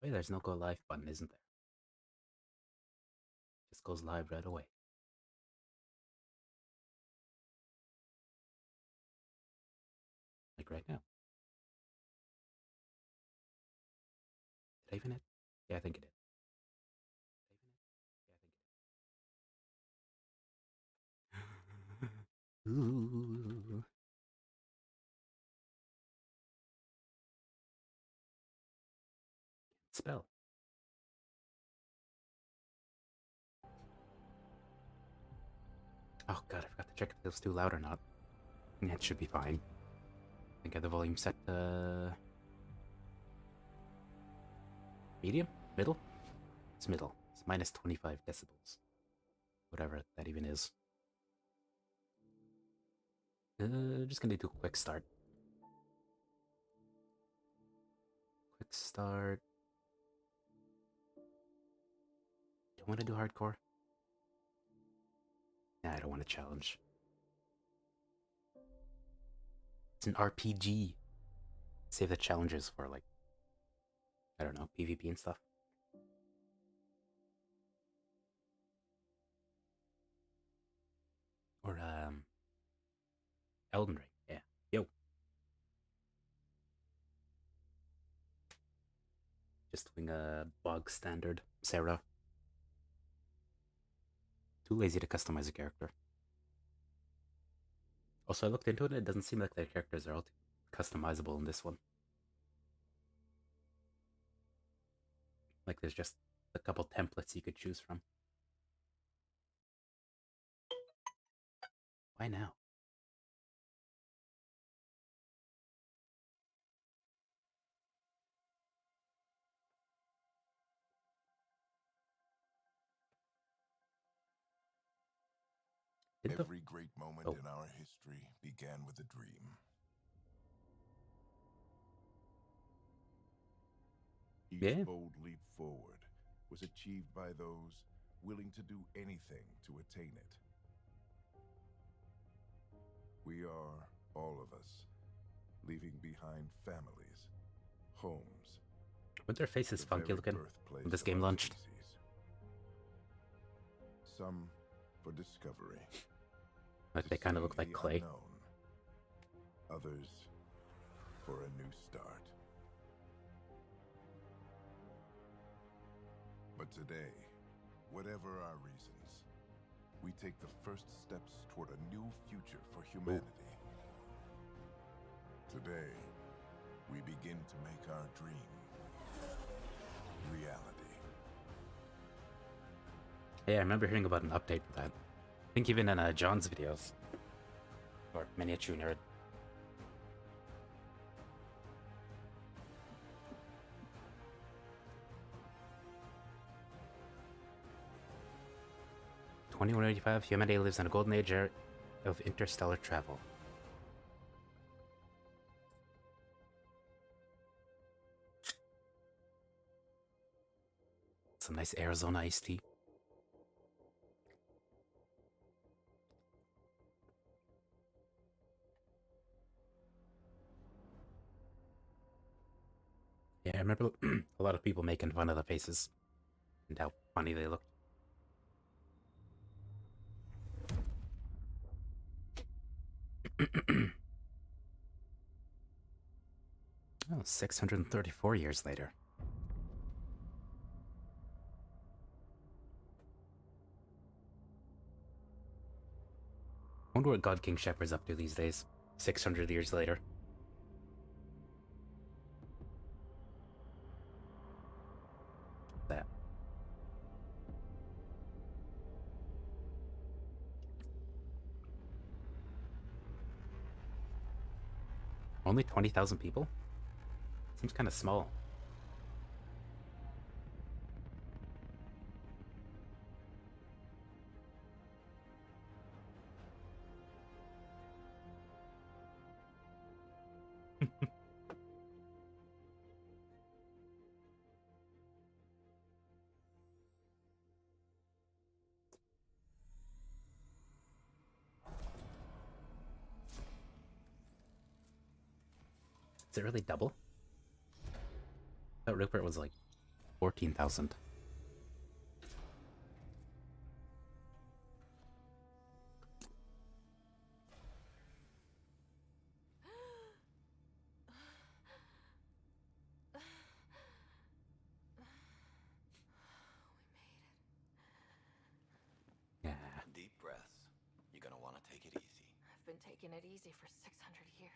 Wait, there's no go live button, isn't there? Just goes live right away. Like right now. Did I even hit? Yeah, I think it did. Ooh. Spell. Oh god, I forgot to check if it was too loud or not. Yeah, it should be fine. I think I have the volume set to medium? Middle? It's middle. It's minus 25 decibels. Whatever that even is. Just gonna do a quick start. Quick start. Don't want to do hardcore. Nah, I don't want to challenge. It's an RPG. Save the challenges for, like, I don't know, PvP and stuff. Or, Elden Ring. Yeah. Yo. Just doing a bog standard Sarah. Too lazy to customize a character. Also, I looked into it and it doesn't seem like the characters are all too customizable in this one. Like there's just a couple templates you could choose from. Why now? Every great moment in our history began with a dream. Each bold leap forward was achieved by those willing to do anything to attain it. We are, all of us, leaving behind families, homes. Weren't their faces funky looking when this game launched? Some for discovery. Like they kind of look like clay. Others for a new start. But today, whatever our reasons, we take the first steps toward a new future for humanity. Today, we begin to make our dream reality. Yeah, I remember hearing about an update for that. I think even in John's videos. Or Miniature Nerd. (2185) Humanity lives in a golden age of interstellar travel. Some nice Arizona iced tea. Yeah, I remember a lot of people making fun of the faces and how funny they looked. Oh, 634 years later. I wonder what God King Shepherd's up to these days, 600 years later. That. Only 20,000 people? Seems kind of small. Is it really double? I thought Rupert was like 14,000. Yeah. Deep breaths. You're gonna want to take it easy. I've been taking it easy for 600 years.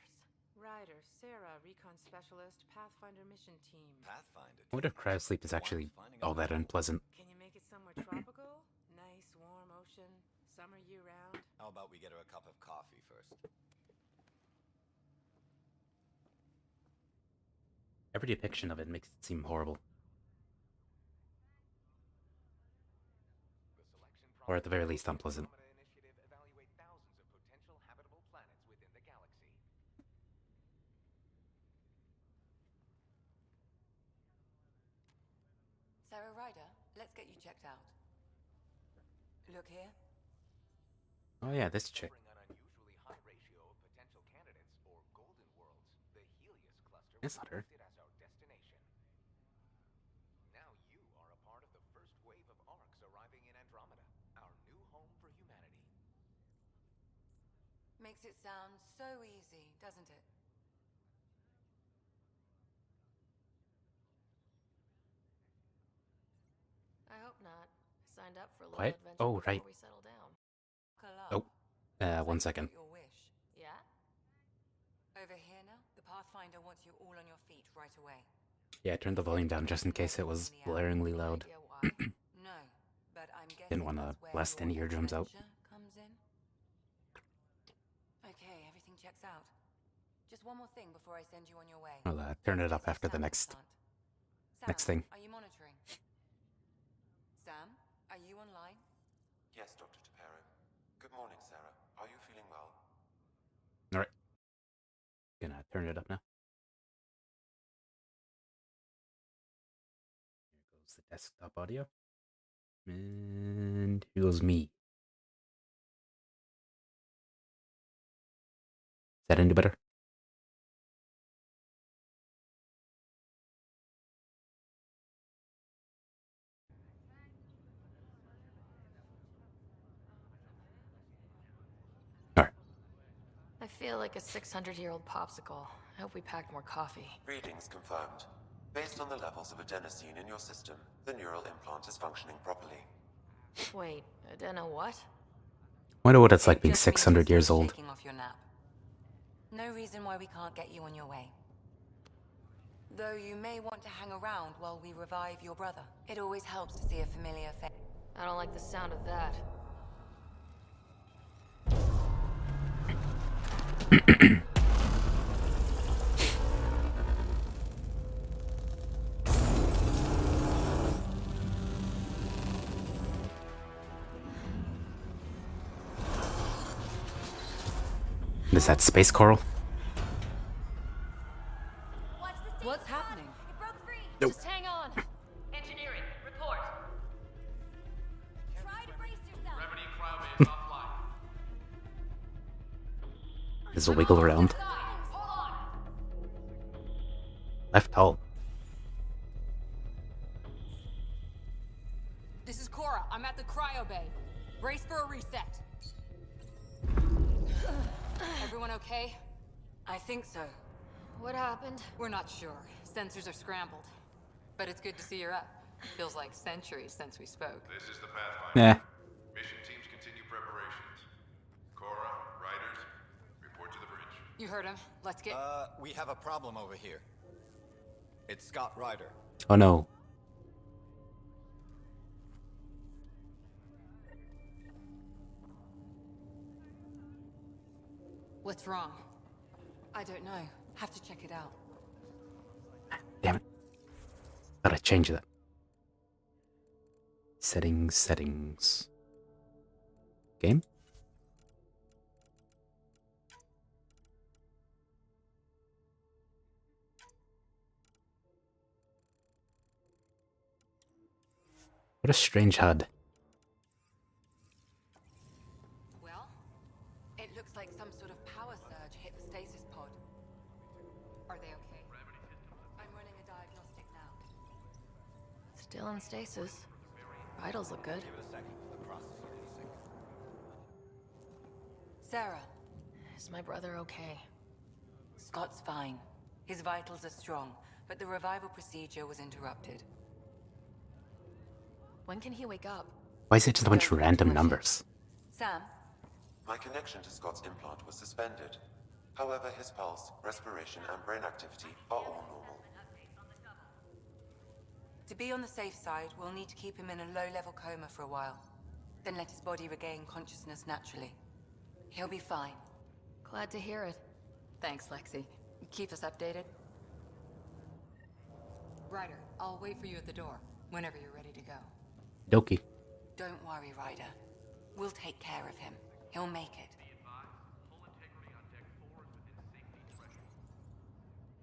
Ryder, Sarah, Recon Specialist, Pathfinder Mission Team. Pathfinder. I wonder if cryo sleep is actually all that unpleasant. Can you make it somewhere tropical? Nice, warm ocean, summer year-round? How about we get her a cup of coffee first? Every depiction of it makes it seem horrible. Or at the very least, unpleasant. Sarah Ryder, let's get you checked out. Look here. Oh yeah, this chick. That's not her. Now you are a part of the first wave of arcs arriving in Andromeda, our new home for humanity. Makes it sound so easy, doesn't it? I hope not. I signed up for a little What? adventure Oh, before right. we settle down. Oh, 1 second. Your wish. Yeah? Over here now, the Pathfinder wants you all on your feet right away. Yeah, I turned the volume down just in case it was blaringly loud. Idea why? No, but I'm guessing Didn't want to that's where blast your any eardrums out. adventure comes in. Okay, everything checks out. Just one more thing before I send you on your way. I'll turn it up after the next thing. Are you monitoring? Sam, are you online? Yes, Dr. µ. Good morning, Sarah. Are you feeling well? All right. Gonna turn it up now. Here goes the desktop audio. And here goes me. Is that any better? Alright. I feel like a 600-year-old popsicle. I hope we packed more coffee. Readings confirmed. Based on the levels of adenosine in your system, the neural implant is functioning properly. Wait, adeno what? Wonder what it's like being Just means 600 you're years still old. shaking off your nap. No reason why we can't get you on your way. Though you may want to hang around while we revive your brother. It always helps to see a familiar face. I don't like the sound of that. Is that space coral? What's happening? It broke free. Nope. Just hang on. Engineering, report. Try to brace yourself. Remedy cryo is offline. There's a wiggle around. Hold on. Left hold. This is Cora. I'm at the cryo bay. Brace for a reset. Everyone okay? I think so. What happened? We're not sure. Sensors are scrambled. But it's good to see you're up. Feels like centuries since we spoke. This is the Pathfinder. Nah. Mission teams continue preparations. Cora, Riders, report to the bridge. You heard him. Let's get... We have a problem over here. It's Scott Ryder. Oh no. What's wrong? I don't know. Have to check it out. Damn it. Gotta change that. Settings. Game? What a strange HUD. Well, it looks like some sort of power surge hit the stasis pod. Are they okay? I'm running a diagnostic now. Still in stasis. Vitals look good. Sarah. Is my brother okay? Scott's fine. His vitals are strong, but the revival procedure was interrupted. When can he wake up? Why is it just a bunch of random numbers? Sam? My connection to Scott's implant was suspended. However, his pulse, respiration, and brain activity are all normal. To be on the safe side, we'll need to keep him in a low-level coma for a while. Then let his body regain consciousness naturally. He'll be fine. Glad to hear it. Thanks, Lexi. Keep us updated. Ryder, I'll wait for you at the door, whenever you're ready to go. Doki. Don't worry, Ryder. We'll take care of him. He'll make it.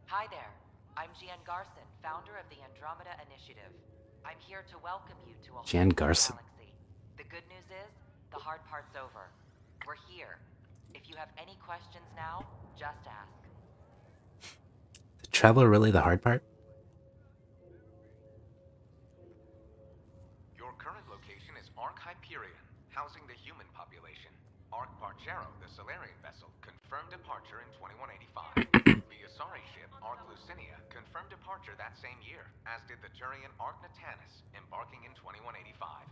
Hi there. I'm ßen, founder of the Andromeda Initiative. I'm here to welcome you to a whole new ßen. galaxy. The good news is, the hard part's over. We're here. If you have any questions now, just ask. The travel really the hard part? Your current location is µ-Hyperion, housing the human population. µ-Parchero, the SSᵃᵉ vessel, confirmed departure in 2185. The Asari ship, µ-Lucinia, confirmed departure that same year, as did the Turian µ-Natanus, embarking in 2185.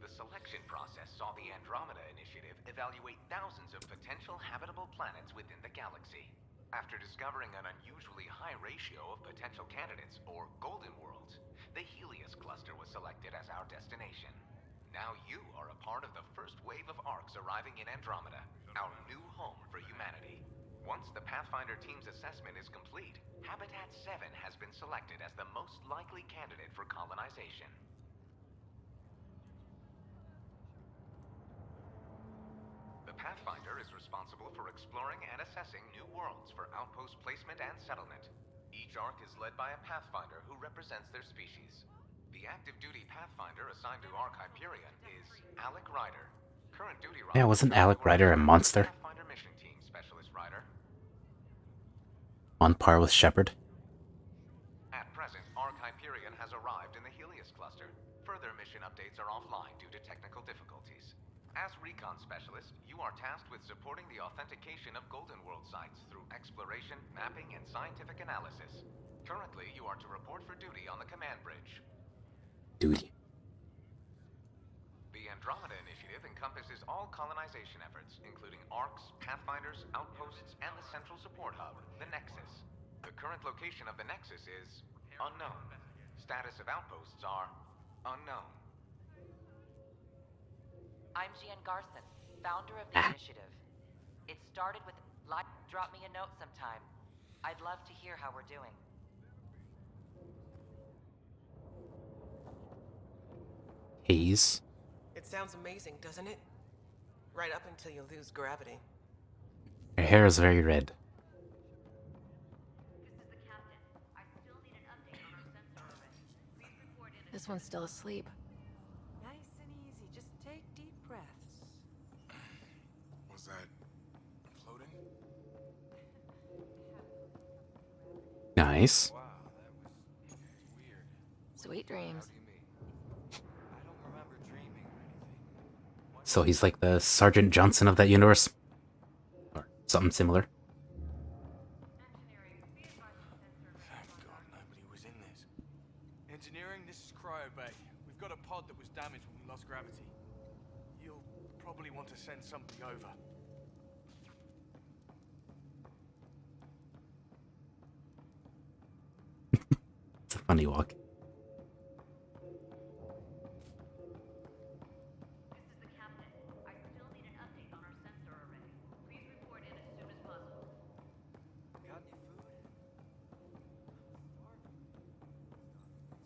The selection process saw the Andromeda Initiative evaluate thousands of potential habitable planets within the galaxy. After discovering an unusually high ratio of potential candidates, or golden worlds, the Helios cluster was selected as our destination. Now you are a part of the first wave of ARCs arriving in Andromeda, our new home for humanity. Once the Pathfinder team's assessment is complete, Habitat 7 has been selected as the most likely candidate for colonization. The Pathfinder is responsible for exploring and assessing new worlds for outpost placement and settlement. Each ARC is led by a Pathfinder who represents their species. The active duty Pathfinder assigned to µ-Hyperion is Alec Ryder. Current duty Yeah, wasn't Alec Ryder a monster? Pathfinder mission team specialist Ryder. On par with Shepard. At present, µ-Hyperion has arrived in the Helios cluster. Further mission updates are offline due to technical difficulties. As recon specialist, you are tasked with supporting the authentication of Golden World sites through exploration, mapping, and scientific analysis. Currently, you are to report for duty on the command bridge. Duty. The Andromeda Initiative encompasses all colonization efforts, including ARCs, Pathfinders, outposts, and the central support hub, the Nexus. The current location of the Nexus is unknown. Status of outposts are unknown. I'm ßen, founder of the initiative. It started with drop me a note sometime. I'd love to hear how we're doing. Haze. It sounds amazing, doesn't it? Right up until you lose gravity. Her hair is very red. This is the captain. I still need an update on our sensor array. Please report in. This one's still asleep. Nice and easy. Just take deep breaths. Was that floating? Nice. Wow, that was weird. Sweet dreams. How do you mean? I don't remember dreaming or anything. So he's like the Sergeant Johnson of that universe? Or something similar. Thank God nobody was in this. Engineering, this is Cryo Bay. We've got a pod that was damaged when we lost gravity. You'll probably want to send something over. It's a funny walk. This is the captain. I still need an update on our sensor array. Please report in as soon as possible. Got any food?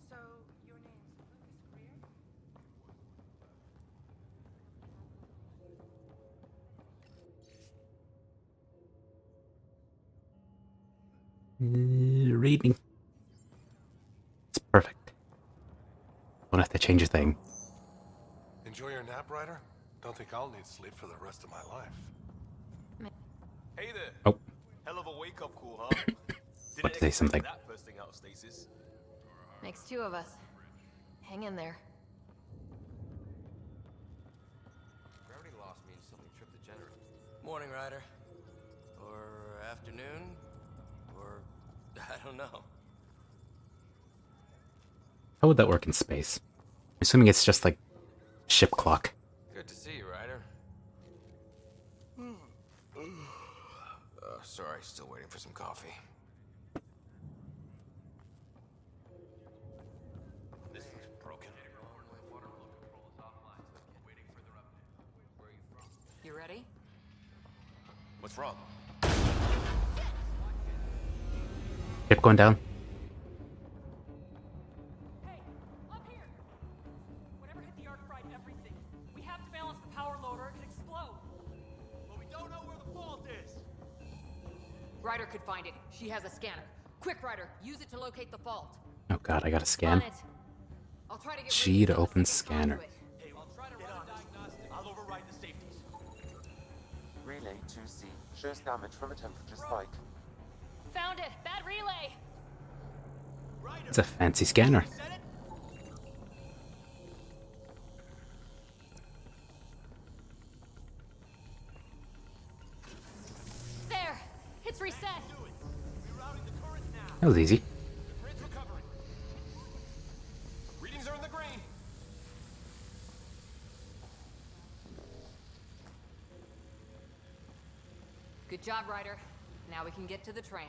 So, your name's Lucas Greer? Reading. It's perfect. Don't have to change a thing. Enjoy your nap, Ryder? Don't think I'll need sleep for the rest of my life. Hey there. Oh. Hell of a wake-up call, huh? What to say something. That first thing Makes two of us. Hang in there. Gravity loss means something tripped the generator. Morning, Ryder. Or afternoon. Or I don't know. How would that work in space? I'm assuming it's just like ship clock. Good to see you, Ryder. Sorry, still waiting for some coffee. This thing's broken. You ready? What's wrong? Ship going down. Hey, up here! Whatever hit the arc fried everything. We have to balance the power load or it could explode. But we don't know where the fault is. Ryder could find it. She has a scanner. Quick, Ryder, use it to locate the fault. Oh god, I gotta scan. On it. I'll try to get G to rid of open the second scanner. conduit. Hey, I'll try to run a diagnostic. I'll override the safeties. Relay 2C shows damage from a temperature spike. Found it! Bad relay! It's a fancy scanner. There! It's reset! That was easy. Readings are in the green. Good job, Ryder. Now we can get to the tram.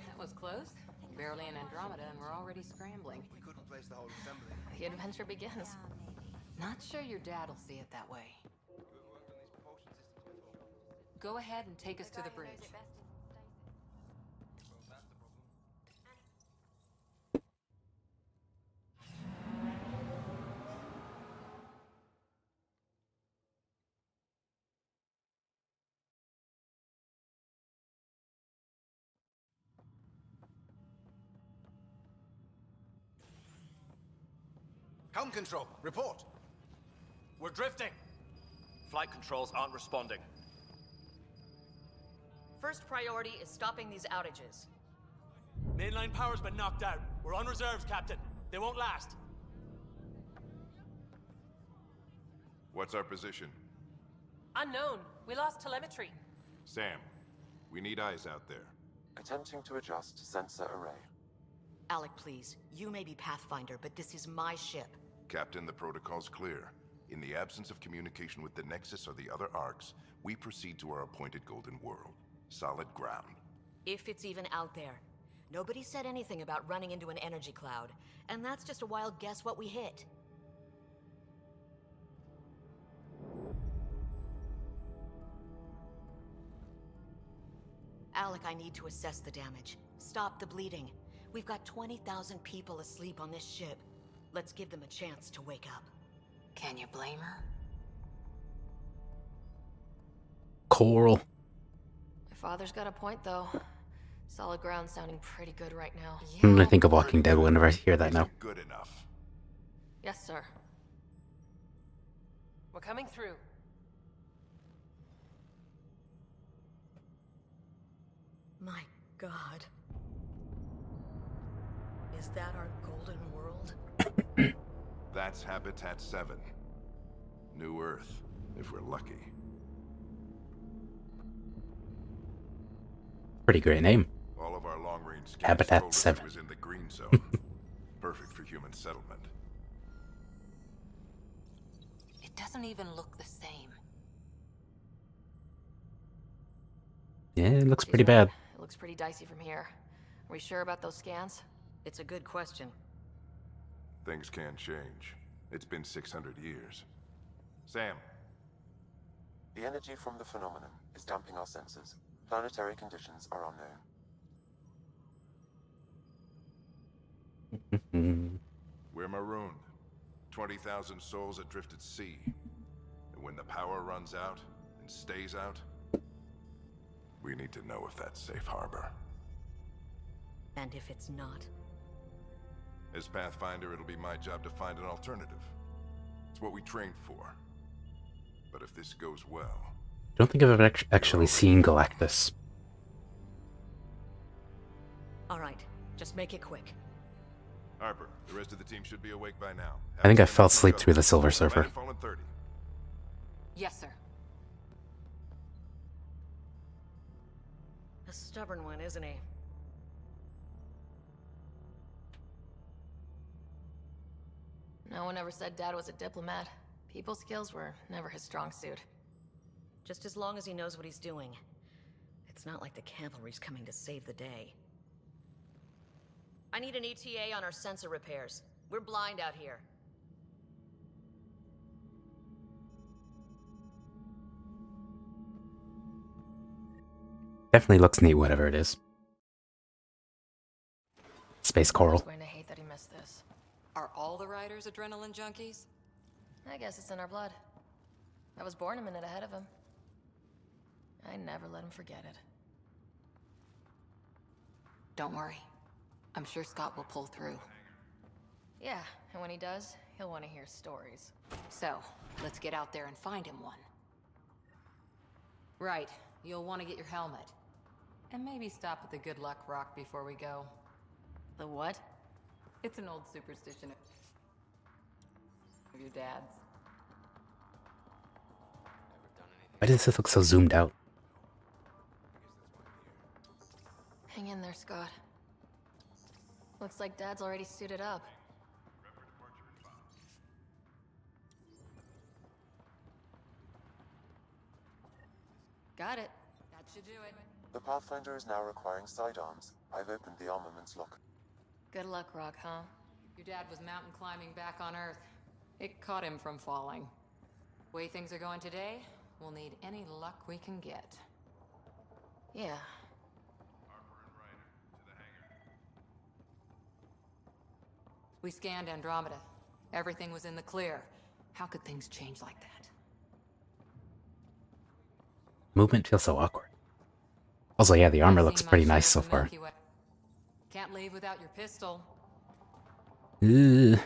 That was close. Barely an Andromeda, and we're already scrambling. We couldn't place the whole assembly. The adventure begins. Not sure your dad'll see it that way. Go ahead and take us to the bridge. Helm control, report. We're drifting. Flight controls aren't responding. First priority is stopping these outages. Mainline power's been knocked out. We're on reserves, Captain. They won't last. What's our position? Unknown. We lost telemetry. Sam, we need eyes out there. Attempting to adjust sensor array. Alec, please. You may be Pathfinder, but this is my ship. Captain, the protocol's clear. In the absence of communication with the Nexus or the other arcs, we proceed to our appointed Golden World. Solid ground. If it's even out there. Nobody said anything about running into an energy cloud, and that's just a wild guess what we hit. Alec, I need to assess the damage. Stop the bleeding. We've got 20,000 people asleep on this ship. Let's give them a chance to wake up. Can you blame her? Coral. My father's got a point, though. Solid ground sounding pretty good right now. I'm gonna think of Walking Dead whenever I hear that now. Good enough. Yes, sir. We're coming through. My God. Is that our golden world? That's Habitat 7. New Earth, if we're lucky. Pretty great name. All of our long-range scans Habitat told us 7. it was in the green zone. Perfect for human settlement. It doesn't even look the same. Yeah, it looks pretty bad. It looks pretty dicey from here. Are we sure about those scans? It's a good question. Things can change. It's been 600 years. Sam. The energy from the phenomenon is damping our senses. Planetary conditions are unknown. We're marooned. 20,000 souls adrift at sea. And when the power runs out and stays out, we need to know if that's safe harbor. And if it's not? As Pathfinder, it'll be my job to find an alternative. It's what we trained for. But if this goes well, don't think I've ever actually seen Galactus. All right, just make it quick. Harper, the rest of the team should be awake by now. I think I fell asleep through the Silver Surfer. Fallen 30. Yes, sir. A stubborn one, isn't he? No one ever said Dad was a diplomat. People skills were never his strong suit. Just as long as he knows what he's doing. It's not like the cavalry's coming to save the day. I need an ETA on our sensor repairs. We're blind out here. Definitely looks neat, whatever it is. Space coral. I'm going to hate that he missed this. Are all the riders adrenaline junkies? I guess it's in our blood. I was born a minute ahead of him. I never let him forget it. Don't worry. I'm sure Scott will pull through. Yeah, and when he does, he'll want to hear stories. So, let's get out there and find him one. Right. You'll want to get your helmet. And maybe stop at the Good Luck Rock before we go. The what? It's an old superstition of your dad's. Why does this look so zoomed out? Hang in there, Scott. Looks like Dad's already suited up. Got it. That should do it. The Pathfinder is now requiring sidearms. I've opened the armaments lock. Good luck, Rock, huh? Your dad was mountain climbing back on Earth. It caught him from falling. Way things are going today, we'll need any luck we can get. Yeah. We scanned Andromeda. Everything was in the clear. How could things change like that? Movement feels so awkward. Also, yeah, the armor looks pretty nice so far. Can't leave without your pistol. I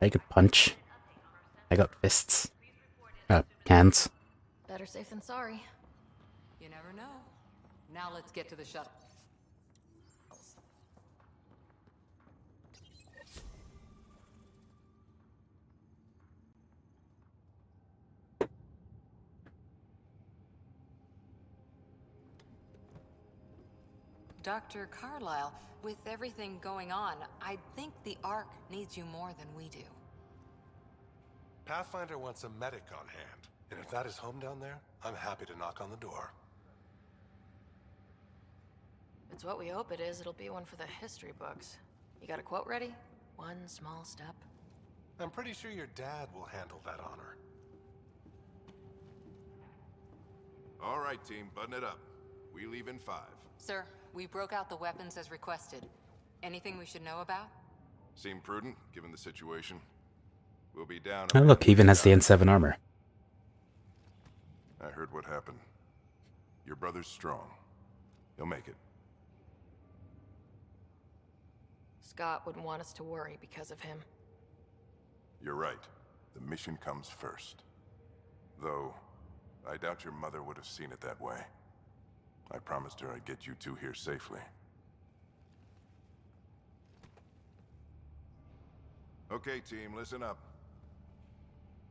could punch. I got fists. Hands. Better safe than sorry. You never know. Now let's get to the shuttle. Dr. Carlyle, with everything going on, I think the Ark needs you more than we do. Pathfinder wants a medic on hand, and if that is home down there, I'm happy to knock on the door. If it's what we hope it is, it'll be one for the history books. You got a quote ready? One small step. I'm pretty sure your dad will handle that honor. All right, team, button it up. We leave in 5. Sir, we broke out the weapons as requested. Anything we should know about? Seem prudent, given the situation. We'll be down. Oh, look, he even has the N7 armor. I heard what happened. Your brother's strong. He'll make it. Scott wouldn't want us to worry because of him. You're right. The mission comes first. Though, I doubt your mother would have seen it that way. I promised her I'd get you two here safely. Okay, team, listen up.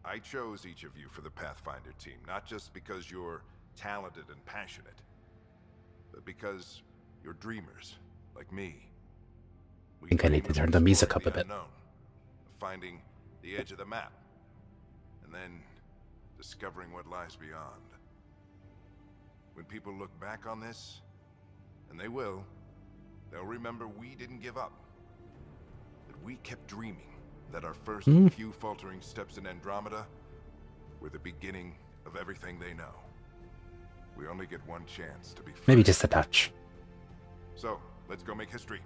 I chose each of you for the Pathfinder team, not just because you're talented and passionate, but because you're dreamers, like me. I think I need to turn the music up a bit. Finding the edge of the map, and then discovering what lies beyond. When people look back on this, and they will, they'll remember we didn't give up. That we kept dreaming, that our first few faltering steps in Andromeda were the beginning of everything they know. We only get one chance to be free. Maybe just a touch. So, let's go make history.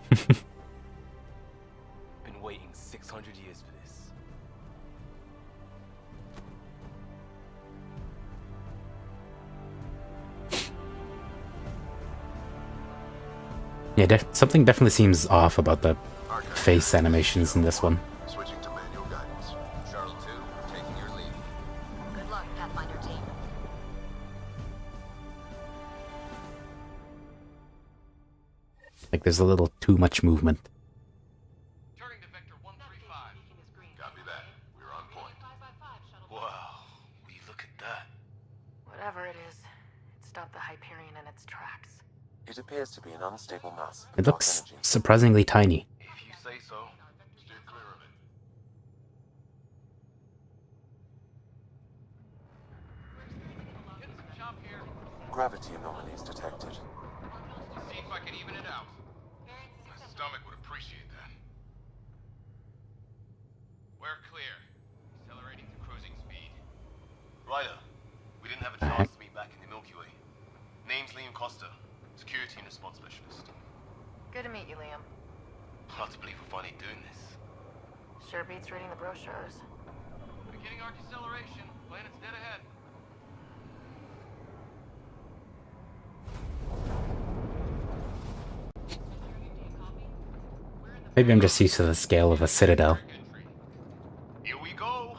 Been waiting 600 years for this. Yeah, something definitely seems off about the face animations in this one. Switching to manual guidance. Charles 2, Like there's a little too much movement. Turning to Vector 135. Copy that. We're on point. Wow, will you look at that? Whatever it is, it stopped the Hyperion in its tracks. It appears to be an unstable mass. It looks surprisingly tiny. If you say so. Steer clear of it. Getting some chop here. Gravity anomalies detected. See if I can even it out. My stomach would appreciate that. We're clear. Accelerating to cruising speed. Ryder, we didn't have a chance to meet back in the Milky Way. Name's Liam Costa, security and response specialist. Good to meet you, Liam. Hard to believe we're finally doing this. Sure beats reading the brochures. Beginning our deceleration. Planet's dead ahead. Maybe I'm just used to the scale of a citadel. Here we go.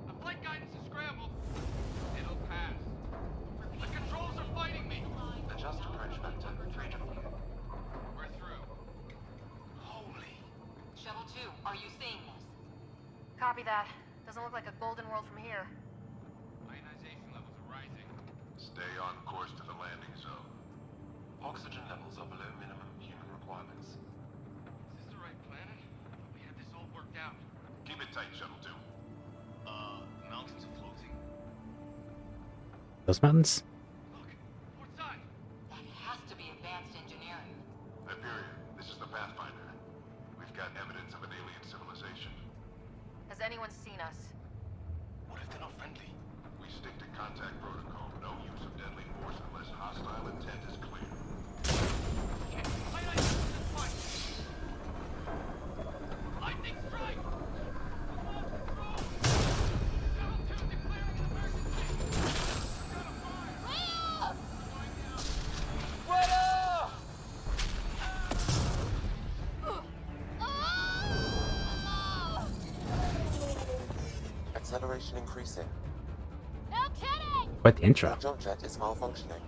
The flight guidance is scrambled. It'll pass. The controls are fighting me. Adjust approach vector 3 to 4. We're through. Holy. Shuttle 2, are you seeing this? Copy that. Doesn't look like a golden world from here. Ionization levels are rising. Stay on course to the landing zone. Oxygen levels are below minimum human requirements. Is this the right planet? We had this all worked out. Keep it tight, Shuttle 2. Mountains are floating. Those mountains? Port side. That has to be advanced engineering. Hyperion, this is the Pathfinder. We've got evidence of an alien civilization. Has anyone seen us? What if they're not friendly? We stick to contact protocol. No use of deadly force unless hostile intent is clear. Lightning strike! Acceleration increasing. No kidding! Quite the intro. The jump jet is malfunctioning.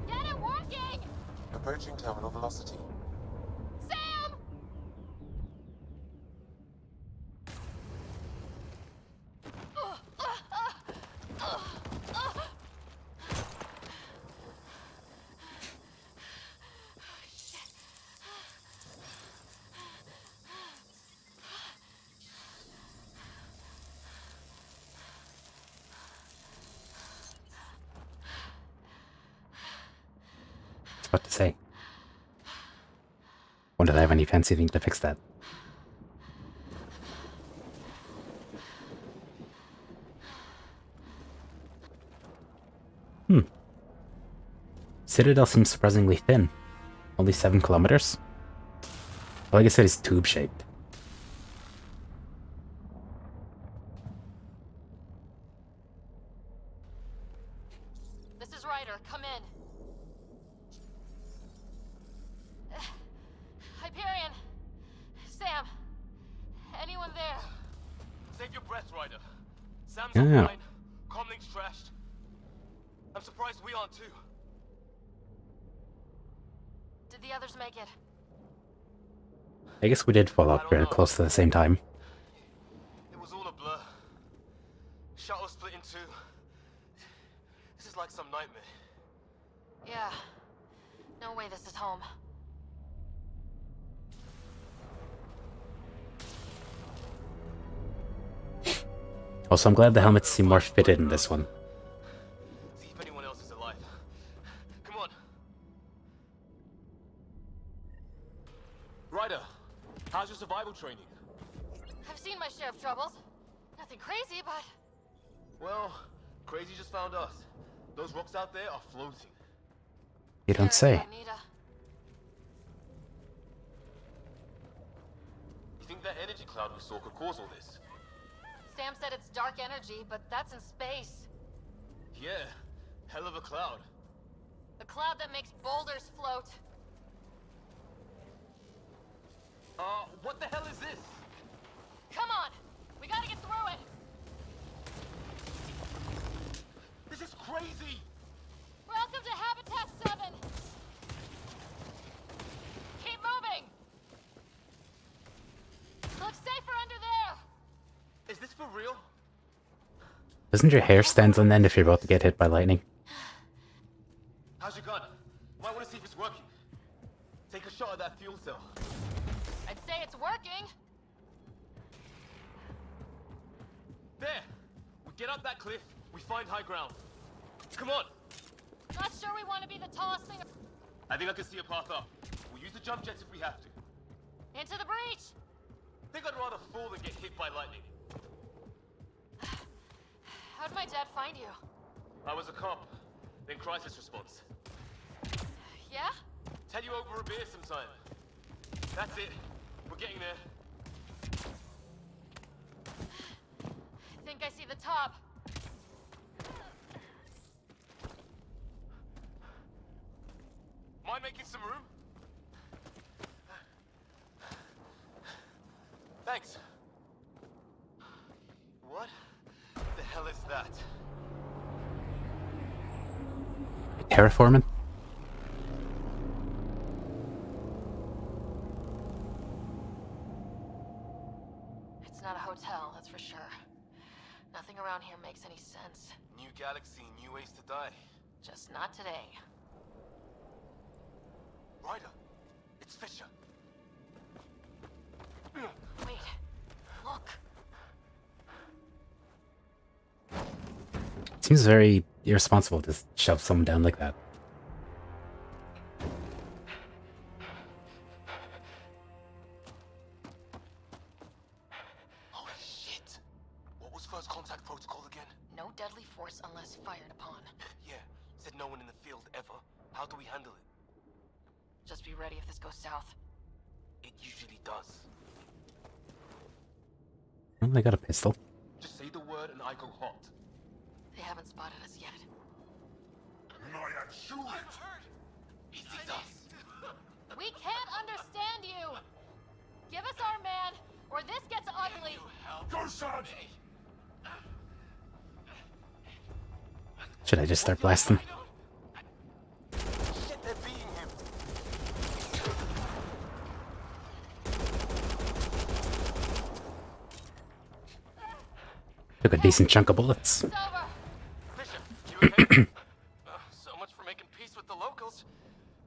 Get it working! Approaching terminal velocity. Sam! What to say? Wonder if I have any fancy thing to fix that. Citadel seems surprisingly thin. Only 7 kilometers? Well, I guess it is tube-shaped. This is Ryder. Come in. Hyperion! Sam! Anyone there? Save your breath, Ryder. Sam's Yeah. offline. Comlink's trashed. I'm surprised we aren't too. Did the others make it? I guess we did fall out very close to the same time. It was all a blur. Shuttle split in two. This is like some nightmare. Yeah. No way this is home. Also, I'm glad the helmets seem more fitted in this one. See if anyone else is alive. Come on. Ryder, how's your survival training? I've seen my share of troubles. Nothing crazy, but... Well, crazy just found us. Those rocks out there are floating. You don't say. You think that energy cloud we saw could cause all this? Sam said it's dark energy, but that's in space. Yeah, hell of a cloud. The cloud that makes boulders float. What the hell is this? Come on! We gotta get through it! This is crazy! Welcome to Habitat 7! for real? Doesn't your hair stand on end if you're about to get hit by lightning? How's your gun? Might want to see if it's working. Take a shot at that fuel cell. I'd say it's working. There! We get up that cliff, we find high ground. Come on! Not sure we want to be the tallest thing. I think I can see a path up. We'll use the jump jets if we have to. Into the breach! Think I'd rather fall than get hit by lightning. How'd my dad find you? I was a cop, then crisis response. Yeah? Tell you over a beer sometime. That's it. We're getting there. Think I see the top. Mind making some room? Thanks. What the hell is that? Terraforming? It's not a hotel, that's for sure. Nothing around here makes any sense. New galaxy, new ways to die. Just not today. Ryder, it's Fisher. Wait, look. Seems very irresponsible to shove someone down like that. Holy shit! What was first contact protocol again? No deadly force unless fired upon. Yeah, said no one in the field ever. How do we handle it? Just be ready if this goes south. It usually does. Well, they got a pistol. Just say the word and I go hot. They haven't spotted us yet. He sees us. We can't understand you! Give us our man, or this gets ugly! Go, son! Should I just start blasting? Shit, they're beating him. Took a decent chunk of bullets. Fisher, you okay? So much for making peace with the locals.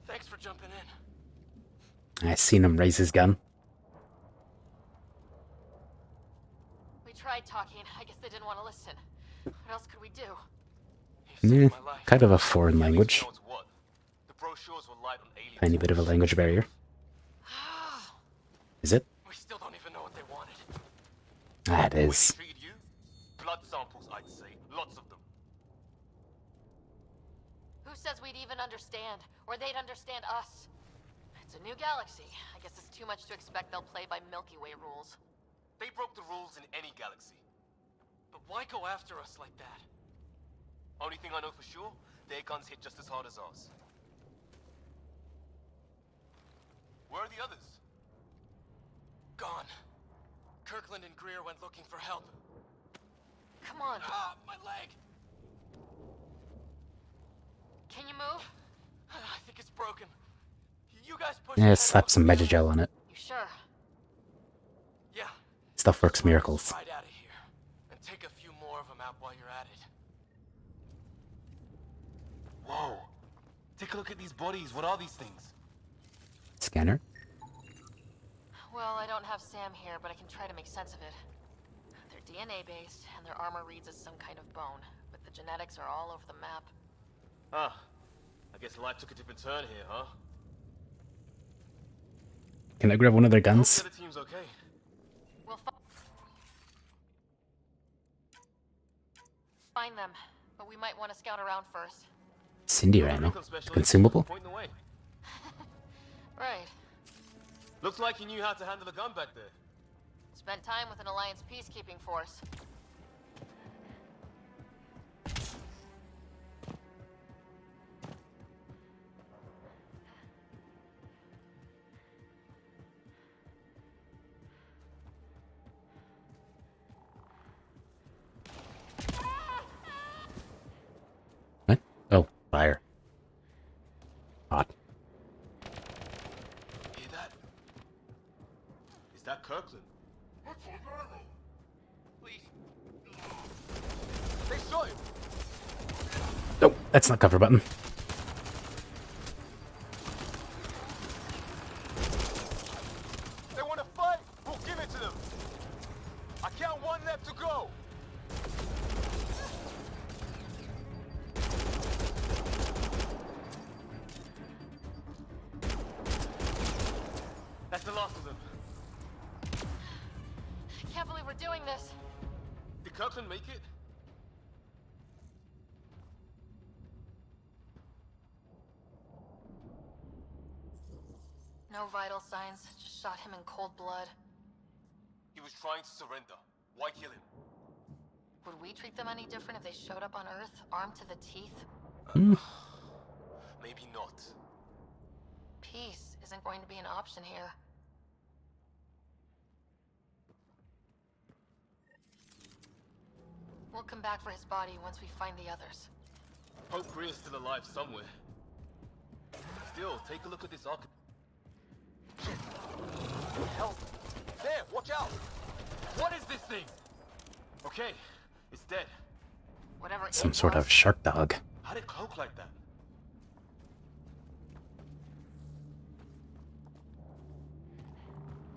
Thanks for jumping in. I seen him raise his gun. We tried talking. I guess they didn't want to listen. What else could we do? Yeah, kind of a foreign language. The brochures were light on aliens. Tiny bit of a language barrier. Is it? We still don't even know what they wanted. Ah, it is. Treated you? Blood samples, I'd say. Lots of them. Who says we'd even understand? Or they'd understand us? It's a new galaxy. I guess it's too much to expect they'll play by Milky Way rules. They broke the rules in any galaxy. But why go after us like that? Only thing I know for sure, their guns hit just as hard as ours. Where are the others? Gone. Kirkland and Greer went looking for help. Come on. Ah, my leg! Can you move? I think it's broken. You guys push Yeah, ahead. slap some Megagel on it. You sure? Yeah. Stuff works miracles. Right out of here. And take a few more of them out while you're at it. Whoa. Take a look at these bodies. What are these things? Scanner? Well, I don't have Sam here, but I can try to make sense of it. They're DNA-based, and their armor reads as some kind of bone, but the genetics are all over the map. Ah. I guess life took a different turn here, huh? Can I grab one of their guns? The other team's okay. We'll find them, but we might want to scout around first. Cindy Rhino. Consumable? Point the way. Right. Looks like you knew how to handle a gun back there. Spent time with an Alliance peacekeeping force. What? Oh, fire. Hot. Hear that? Is that Kirkland? What's the matter? Please, Shot him! Nope, that's not cover button. They want to fight? We'll give it to them. I count one left to go. That's the last of them. I can't believe we're doing this. Did Kirkland make it? No vital signs. Just shot him in cold blood. He was trying to surrender. Why kill him? Would we treat them any different if they showed up on Earth, armed to the teeth? Maybe not. Peace isn't going to be an option here. We'll come back for his body once we find the others. Hope Greer's still alive somewhere. Still, take a look at this arc. Shit! Help! There, watch out! What is this thing? Okay, it's dead. Whatever. Some sort of shark dog. How did it cloak like that?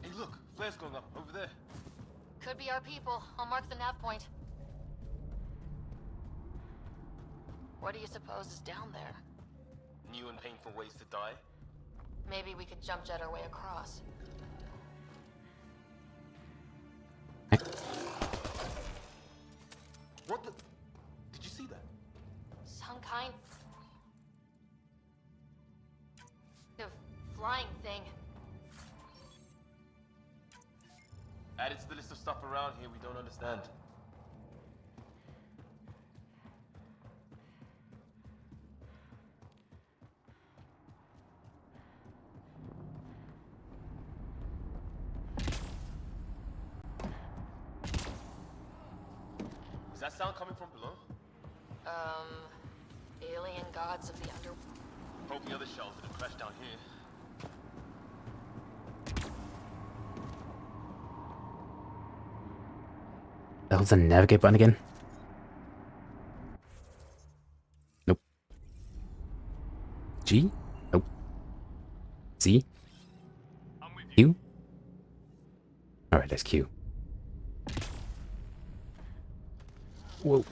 Hey, look, flares going up over there. Could be our people. I'll mark the nav point. What do you suppose is down there? New and painful ways to die? Maybe we could jump jet our way across. What the? Did you see that? Some kind of flying thing. Added to the list of stuff around here we don't understand. Is that sound coming from below? Alien gods of the under... Hope the other shells didn't crash down here. The hell's the navigate button again? Nope. G? Nope. Z? Q? Alright, that's Q. Whoa.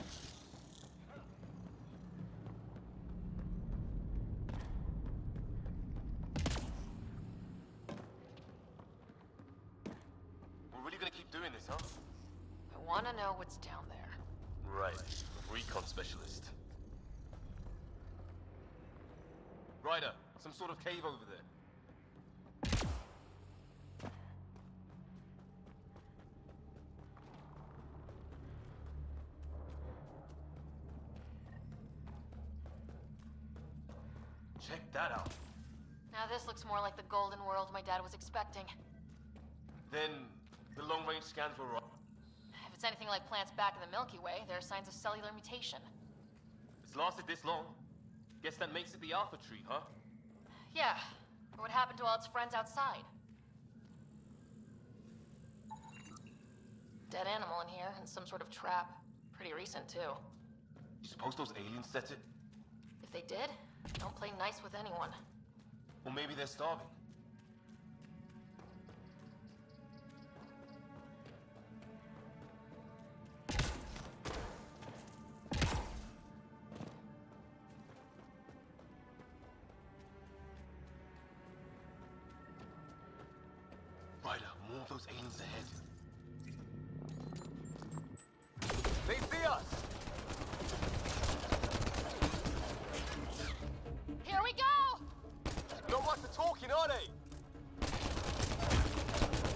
We're really gonna keep doing this, huh? I want to know what's down there. Right. Recon specialist. Ryder, some sort of cave over there. Check that out. Now this looks more like the golden world my dad was expecting. Then the long-range scans were wrong. If it's anything like plants back in the Milky Way, there are signs of cellular mutation. It's lasted this long. Guess that makes it the Alpha Tree, huh? Yeah. Or what happened to all its friends outside? Dead animal in here, and some sort of trap. Pretty recent, too. You suppose those aliens set it? If they did, don't play nice with anyone. Or maybe they're starving. Ryder, more of those aliens ahead. They see us! Here we go! Not much for talking, are they?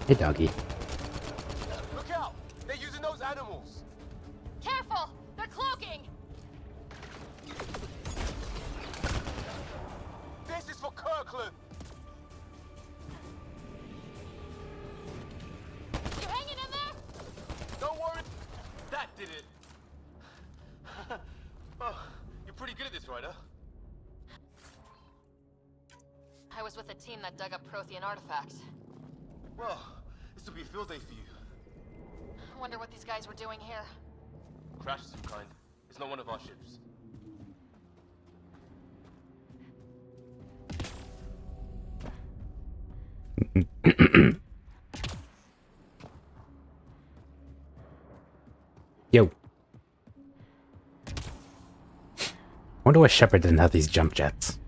Hey, doggy. Look out! They're using those animals! Careful! They're cloaking! This is for Kirkland! You hanging in there? Don't worry! That did it! Oh, you're pretty good at this, Ryder. I was with a team that dug up Prothean artifacts. Well, this will be a field day for you. I wonder what these guys were doing here. Crash of some kind. It's not one of our ships. Yo. Wonder why Shepard didn't have these jump jets.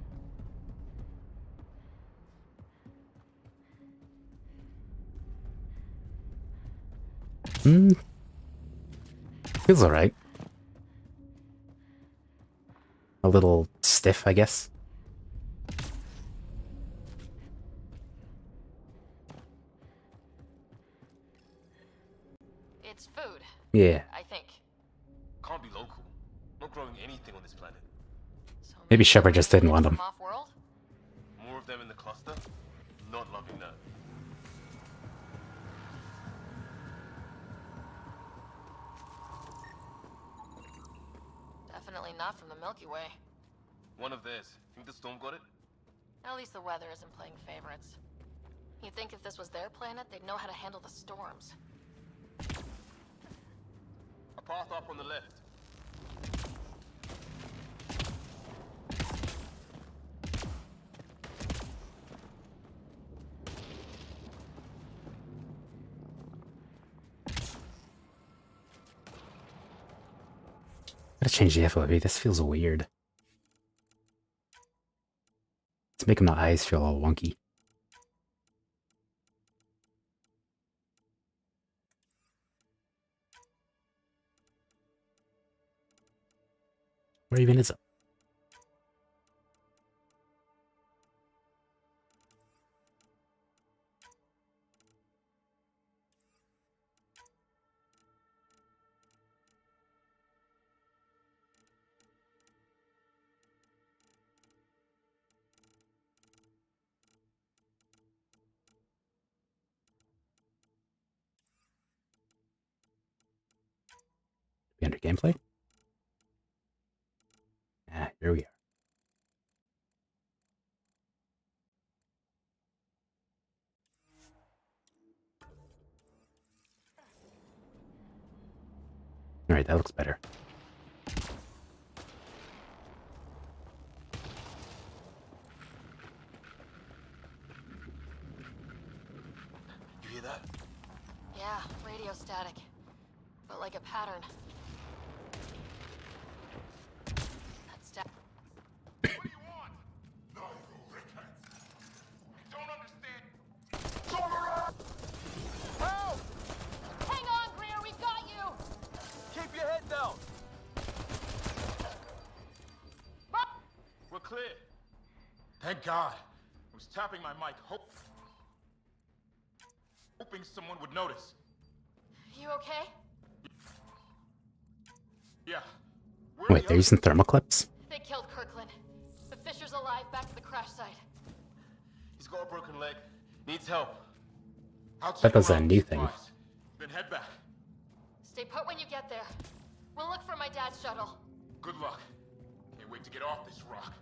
Feels alright. A little stiff, I guess. It's food. Yeah. I think. Can't be local. Not growing anything on this planet. Maybe Shepard just didn't want them. Off-world? More of them in the cluster? Not loving that. Definitely not from the Milky Way. One of theirs. Think the storm got it? At least the weather isn't playing favorites. You'd think if this was their planet, they'd know how to handle the storms. A path up on the left. Gotta change the FOV, this feels weird. It's making my eyes feel all wonky. Where even is it? Be under gameplay? Ah, here we are. Alright, that looks better. You hear that? Yeah, radio static. But like a pattern. That's static. What do you want? Naively rickheads. You don't understand. Turn around! Help! Hang on, Greer, we've got you! Keep your head down! We're clear. Thank God. I was tapping my mic, hoping someone would notice. You okay? Yeah. Wait, they're using thermoclips? They killed Kirkland. The Fisher's alive back to the crash site. He's got a broken leg. Needs help. That was a new thing. Then head back. Stay put when you get there. We'll look for my dad's shuttle. Good luck. Can't wait to get off this rock.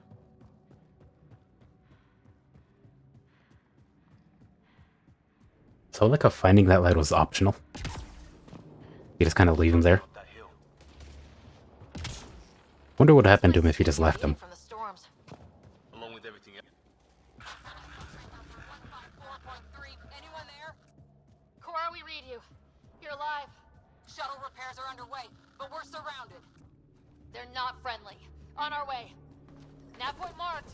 So like finding that light was optional. You just kind of leave him there. Wonder what happened to him if he just left him. From the storms. Along with everything else. Anyone there? Cora, we read you. You're alive. Shuttle repairs are underway, but we're surrounded. They're not friendly. On our way. Nav point marked.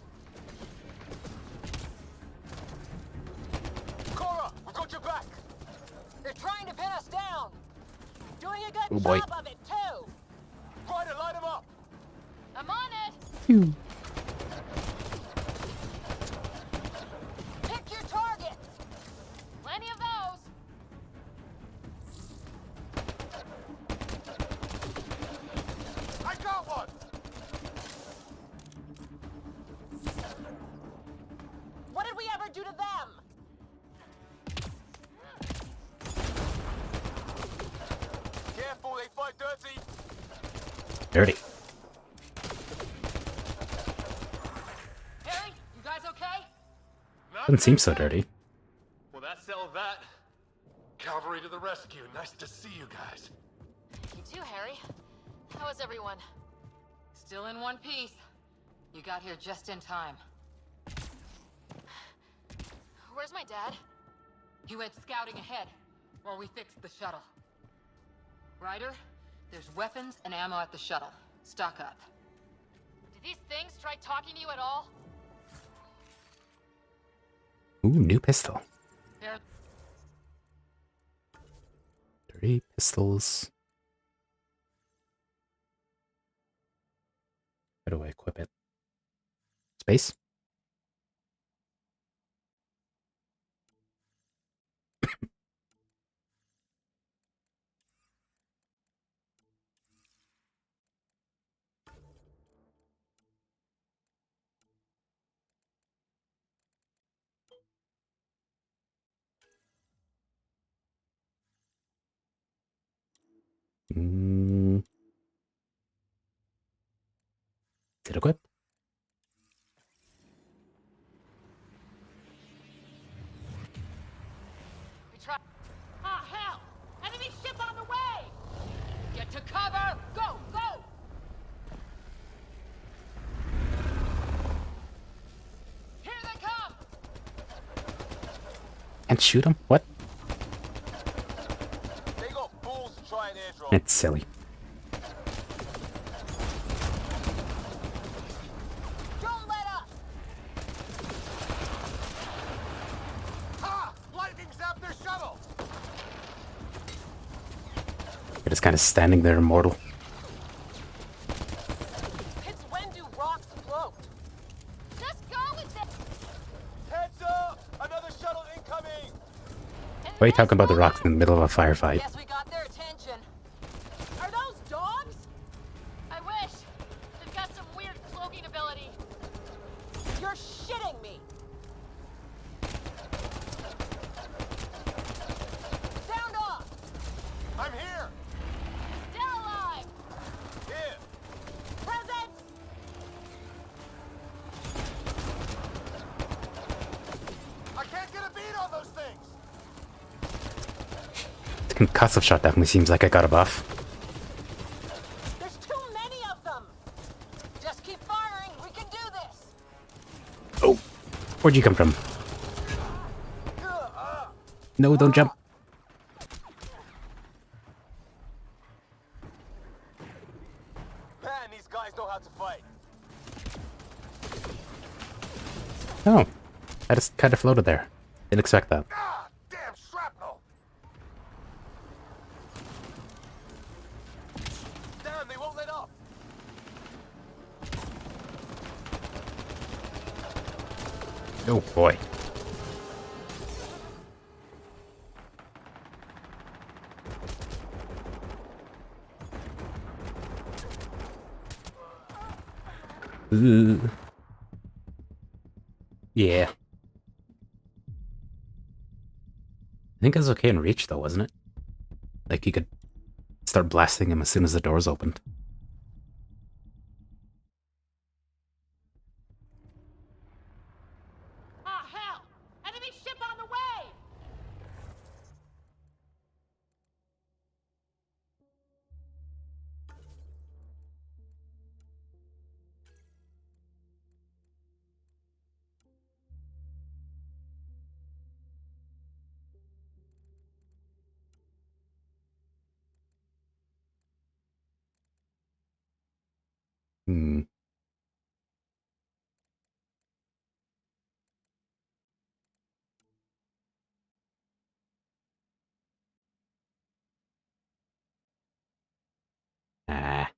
Cora, we've got your back. They're trying to pin us down. Doing a good Oh boy. job of it too. Ryder, light him up. I'm on it. Phew. Pick your targets. Plenty of those. I got one! What did we ever do to them? Careful, they fight dirty. Dirty. Harry, you guys okay? Doesn't seem so dirty. Well, that settled that. Cavalry to the rescue. Nice to see you guys. You too, Harry. How is everyone? Still in one piece. You got here just in time. Where's my dad? He went scouting ahead while we fixed the shuttle. Ryder, there's weapons and ammo at the shuttle. Stock up. Did these things try talking to you at all? Ooh, new pistol. They're 3 pistols. How do I equip it? Space? Is it equipped? We try. Ah, hell! Enemy ship on the way! Get to cover! Go! Go! Here they come! And shoot him? What? They got balls to try and airdrop. It's silly. Don't let up! Ha! Lightning zapped their shuttle! You're just kind of standing there immortal. It's when do rocks float? Just go with it! Heads up! Another shuttle incoming! Why are you talking about the rocks in the middle of a firefight? Guess we got their attention. Are those dogs? I wish. They've got some weird cloaking ability. You're shitting me. Sound off. I'm here! Still alive. Here! Present. I can't get a beat on those things! The concussive shot definitely seems like I got a buff. There's too many of them. Just keep firing. We can do this. Oh! Where'd you come from? No, don't jump. Man, these guys know how to fight. Oh. I just kind of floated there. Didn't expect that. Ah! Damn shrapnel! Damn, they won't let up. Oh boy. Ooh. Yeah. I think it was okay in Reach though, wasn't it? Like you could start blasting him as soon as the doors opened. Ah, hell! Enemy ship on the way! Hmm. Ah.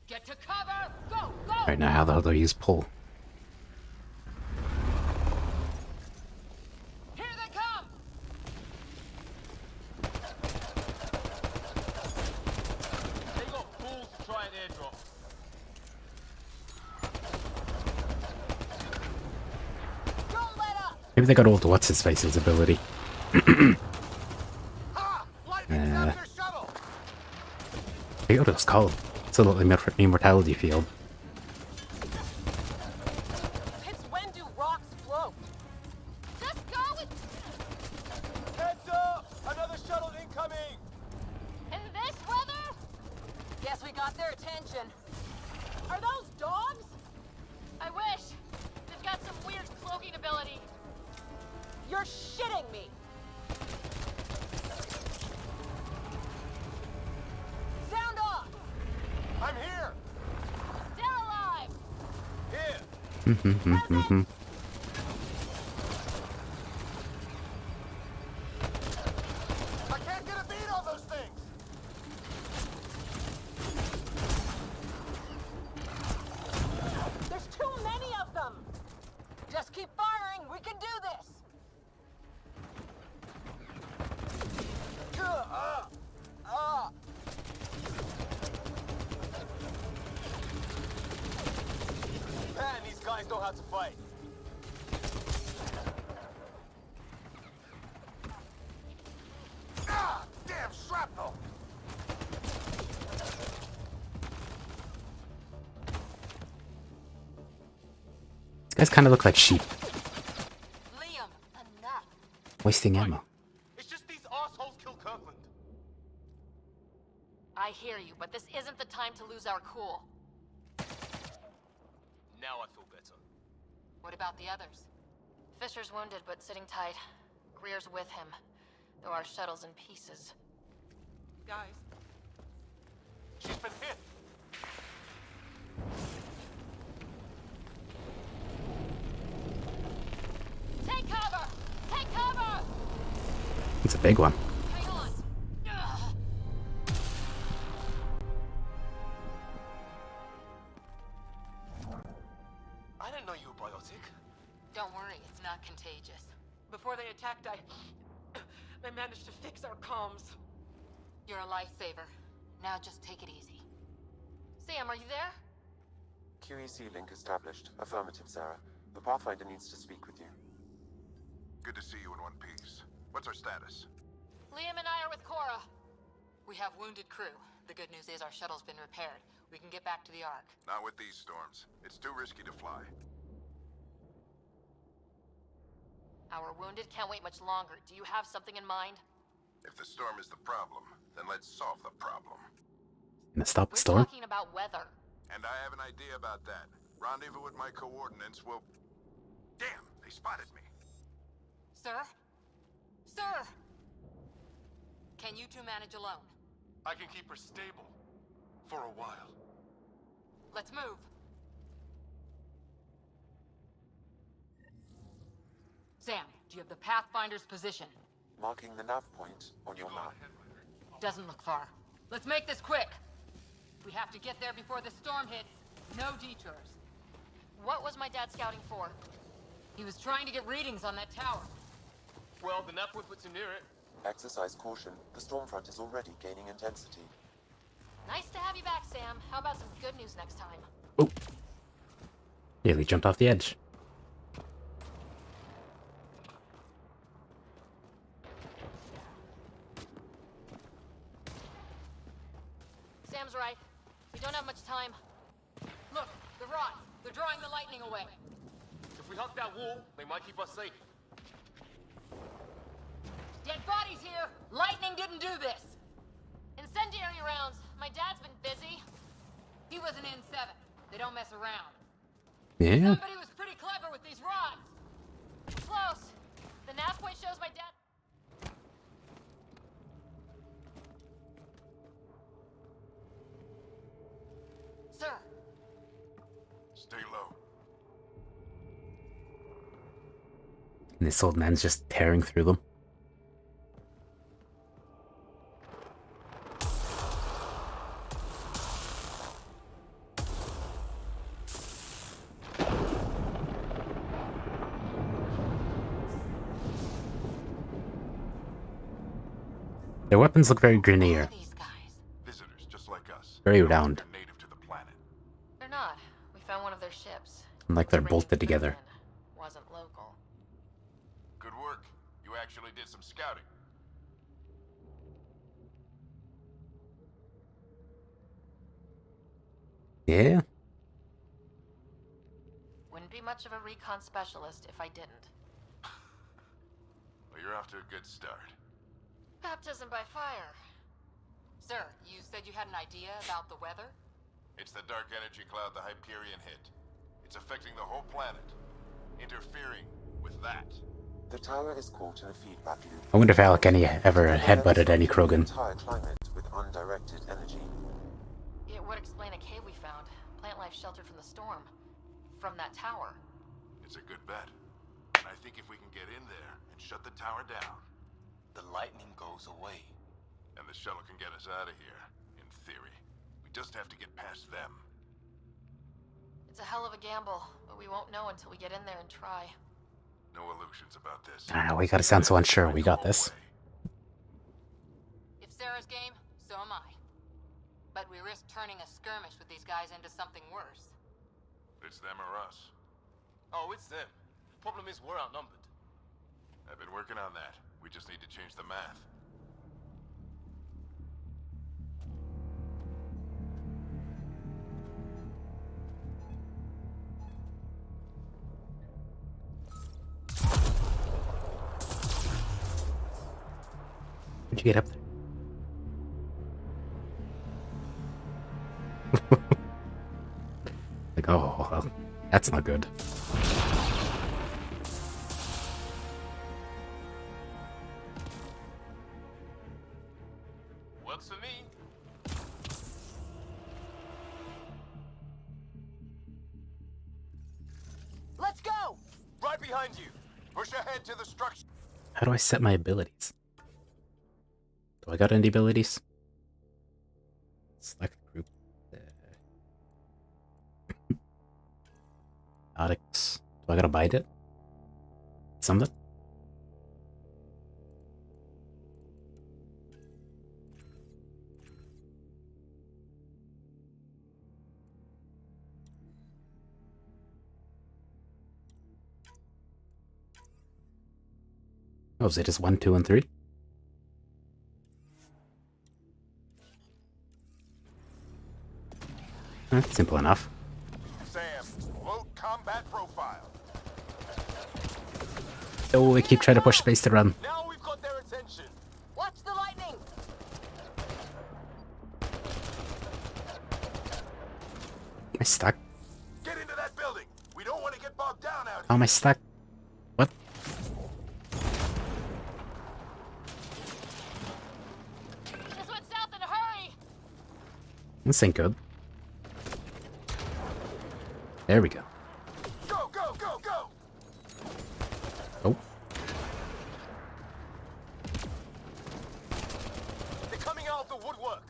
Get to cover! Go! Go! Right now, how the hell do I use pull? Here they come! They got balls to try and airdrop. Don't let up! Maybe they got old what's-his-face's ability. Ha! Lightning zapped their shuttle! I forget what it's called. It's a little immortality field. It's when do rocks float? Just go with... Heads up! Another shuttle incoming! In this weather? Guess we got their attention. Are those dogs? I wish. They've got some weird cloaking ability. You're shitting me! Sound off! I'm here! Still alive! Here! I can't get a beat on those things! There's too many of them! Just keep firing, we can do this! Man, these guys know how to fight. Ah! Damn shrapnel! These guys kind of look like sheep, Liam, enough. wasting ammo. It's just these assholes kill Kirkland. I hear you, but this isn't the time to lose our cool. Now I feel better. What about the others? Fisher's wounded, but sitting tight. Greer's with him, though our shuttle's in pieces. Guys. She's been hit. Take cover! Take cover! It's a big one. Hang on! Ugh. I didn't know you were biotic. Don't worry, it's not contagious. Before they attacked, I managed to fix our comms. You're a lifesaver. Now just take it easy. Sam, are you there? QEC link established. Affirmative, Sarah. The Pathfinder needs to speak with you. Good to see you in one piece. What's our status? Liam and I are with Cora. We have wounded crew. The good news is our shuttle's been repaired. We can get back to the Ark. Not with these storms. It's too risky to fly. Our wounded can't wait much longer. Do you have something in mind? If the storm is the problem, then let's solve the problem. Gonna stop the We're storm? talking about weather. And I have an idea about that. Rendezvous with my coordinates will... Damn, they spotted me. Sir? Sir! Can you two manage alone? I can keep her stable. For a while. Let's move. Sam, do you have the Pathfinder's position? Marking the nav point on your map. Doesn't look far. Let's make this quick. We have to get there before the storm hits. No detours. What was my dad scouting for? He was trying to get readings on that tower. Well, the nav point puts him near it. Exercise caution. The storm front is already gaining intensity. Nice to have you back, Sam. How about some good news next time? Oh. Nearly jumped off the edge. Sam's right. We don't have much time. Look, the rods. They're drawing the lightning away. If we hug that wall, they might keep us safe. Dead bodies here! Lightning didn't do this! Incendiary rounds. My dad's been busy. He was an N7. They don't mess around. Yeah? Somebody was pretty clever with these rods! Close. The nav point shows my dad... Sir! Stay low. And this old man's just tearing through them. Their weapons look very Grineer. Visitors just like us. Very round. Native to the planet. They're not. We found one of their ships. And like they're bolted together. Wasn't local. Good work. You actually did some scouting. Yeah? Wouldn't be much of a recon specialist if I didn't. Well, you're off to a good start. Baptism by fire. Sir, you said you had an idea about the weather? It's the dark energy cloud the Hyperion hit. It's affecting the whole planet, interfering with that. The tower is caught in a feedback loop. I wonder if Alec ever headbutted any Krogan. Entire climate with undirected energy. It would explain a cave we found. Plant life sheltered from the storm. From that tower. It's a good bet. I think if we can get in there and shut the tower down, The lightning goes away. and the shuttle can get us out of here, in theory. We just have to get past them. It's a hell of a gamble, but we won't know until we get in there and try. No illusions about this. We gotta sound so unsure. We got this. If Sarah's game, so am I. But we risk turning a skirmish with these guys into something worse. It's them or us. Oh, it's them. Problem is, we're outnumbered. I've been working on that. We just need to change the math. How'd you get up there? Like, oh, well, that's not good. Works for me. Let's go! Right behind you. Push ahead to the structure. How do I set my abilities? Do I got any abilities? Select group. Audix. Do I gotta bite it? Something? Oh, is it just 1, 2, and 3? Simple enough. Sam, load combat profile. Oh, I keep trying to push space to run. Now we've got their attention. Watch the lightning! Am I stuck? Get into that building. We don't want to get bogged down out How am I stuck? What? This went south in a hurry! This ain't good. There we go. Go, go, go, go! Oh. They're coming out of the woodwork.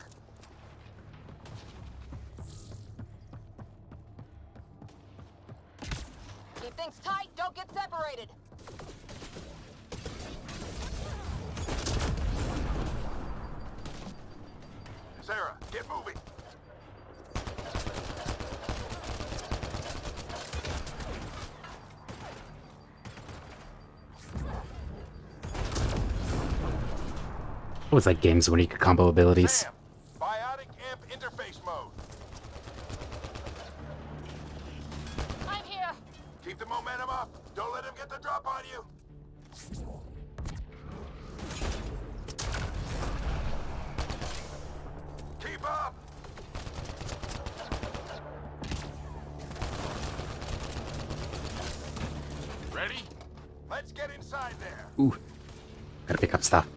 Keep things tight, don't get separated! Sarah, get moving. What was like games when you could combo abilities? Sam, biotic amp interface mode. I'm here! Keep the momentum up. Don't let him get the drop on you. Keep up. Ready? Let's get inside there. Ooh. Gotta pick up stuff.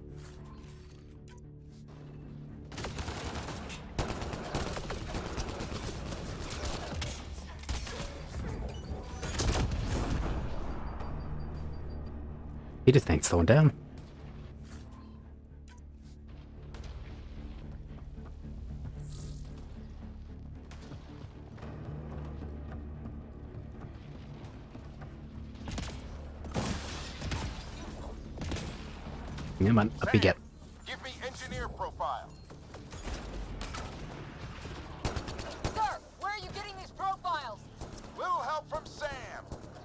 He just ain't slowing down. Come on, up you get. Give me engineer profile. Sir, where are you getting these profiles? Little help from Sam.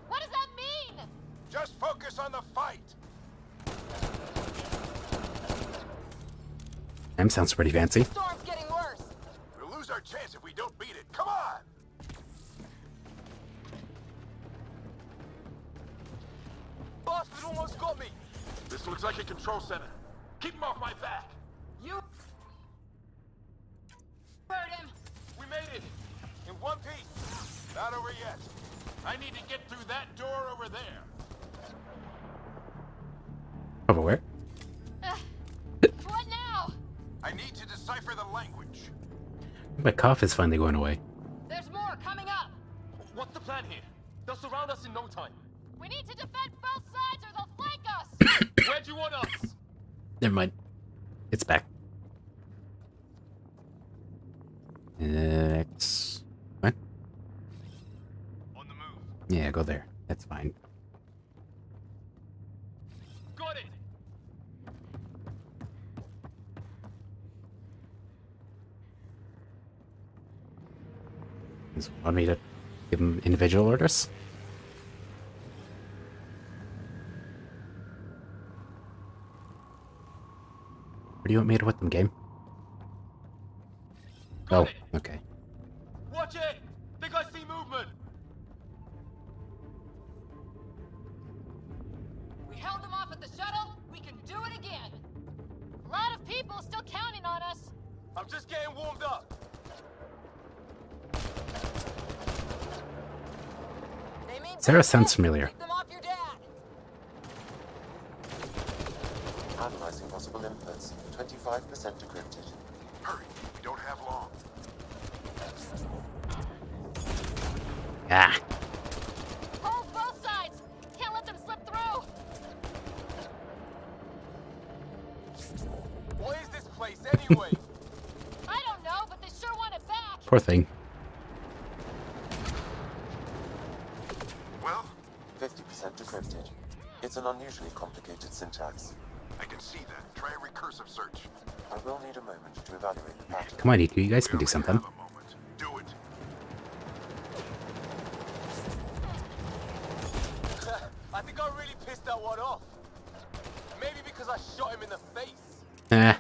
What does that mean? Just focus on the fight. Sounds pretty fancy. Storm's getting worse. We'll lose our chance if we don't beat it. Come on. Someone's got me! This looks like a control center. Keep him off my back! You heard him. We made it! In one piece! Not over yet. I need to get through that door over there. Over where? What now? I need to decipher the language. My cough is finally going away. There's more coming up. What's the plan here? They'll surround us in no time. We need to defend both sides or they'll flank us. Where'd you want us? Never mind. It's back. What? On the move. Yeah, go there. That's fine. Got it! Does want me to give him individual orders? Or do you want me to with them, game? Got it. Okay. Watch it! Think I see movement! We held them off at the shuttle. We can do it again. A lot of people still counting on us. I'm just getting warmed up. They mean Sarah sounds familiar. Take them off your dad. Analyzing possible inputs. 25% decrypted. Hurry, we don't have long. Ah. Hold both sides. Can't let them slip through. What is this place anyway? I don't know, but they sure want it back. Poor thing. Well, 50% decrypted. It's an unusually complicated syntax. I can see that. Try a recursive search. I will need a moment to evaluate the pattern. Come on, EQ, you guys can do something. Have a moment. Do it. I think I really pissed that one off. Maybe because I shot him in the face. Ah.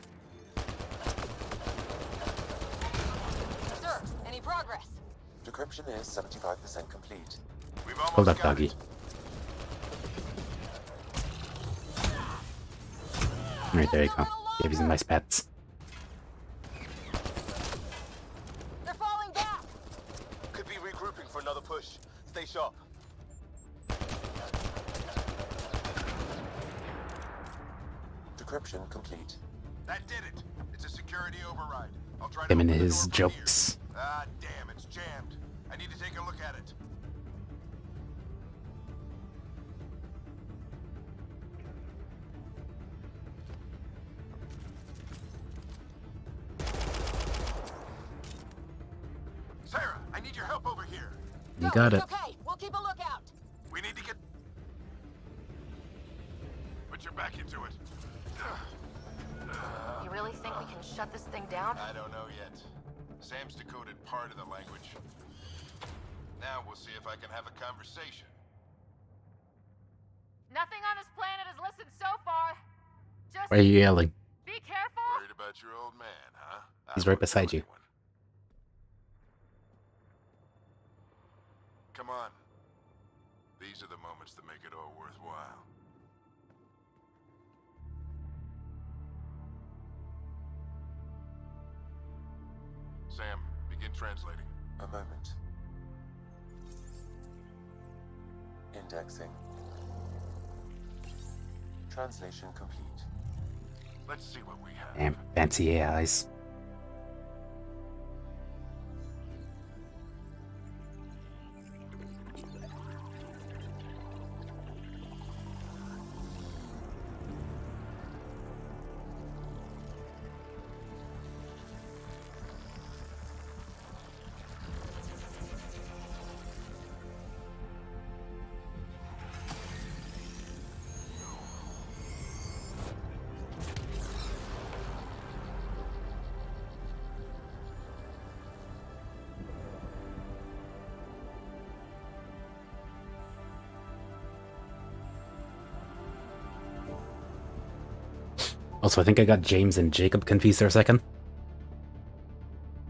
Sir, any progress? Decryption is 75% complete. We've almost Hold up, got doggy. it. Alright, there you go. Yeah, these are nice pets. They're falling back. Could be regrouping for another push. Stay sharp. Decryption complete. That did it. It's a security override. I'll try Him to and open the his door from here. jokes. Ah, damn, it's jammed. I need to take a look at it. Sarah, I need your help over here. You got it. Okay, we'll keep a lookout. We need to get... Put your back into it. You really think we can shut this thing down? I don't know yet. Sam's decoded part of the language. Now we'll see if I can have a conversation. Nothing on this planet has listened so far. Just Why are you yelling? be careful. Worried about your old man, huh? He's right beside you. Come on. These are the moments that make it all worthwhile. Sam, begin translating. A moment. Indexing. Translation complete. Let's see what we have. Damn, fancy AIs. Also, I think I got James and Jacob confused for a second.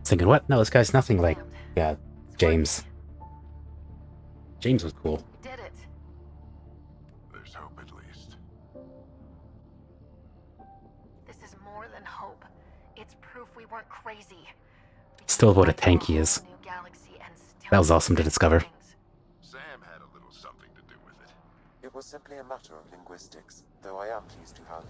Thinking, what? No, this guy's nothing like James. James was cool. Did it. They there's hope at least. This is more than hope. It's proof we weren't crazy. Still what a tank he is. That was awesome to discover. Sam had a little something to do with it. It was simply a matter of linguistics, though I am pleased to have.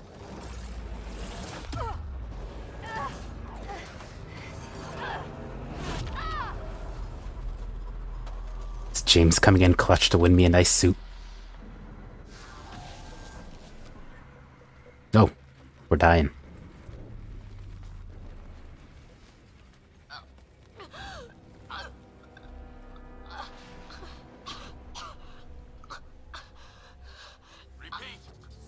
Is James coming in clutch to win me a nice suit? Oh, we're dying. Repeat,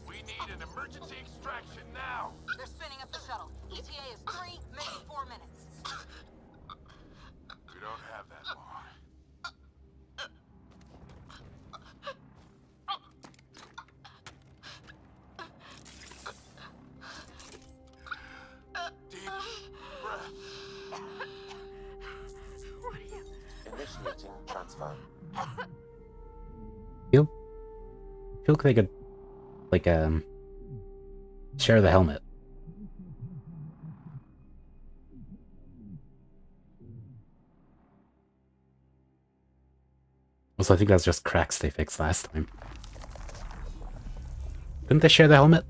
we need an emergency extraction now. They're spinning up the shuttle. ETA is 3, maybe 4 minutes. We don't have that long. Deep breath. What are you? Initiating transfer. Feel like they could, like, share the helmet. Also, I think that's just cracks they fixed last time. Didn't they share the helmet?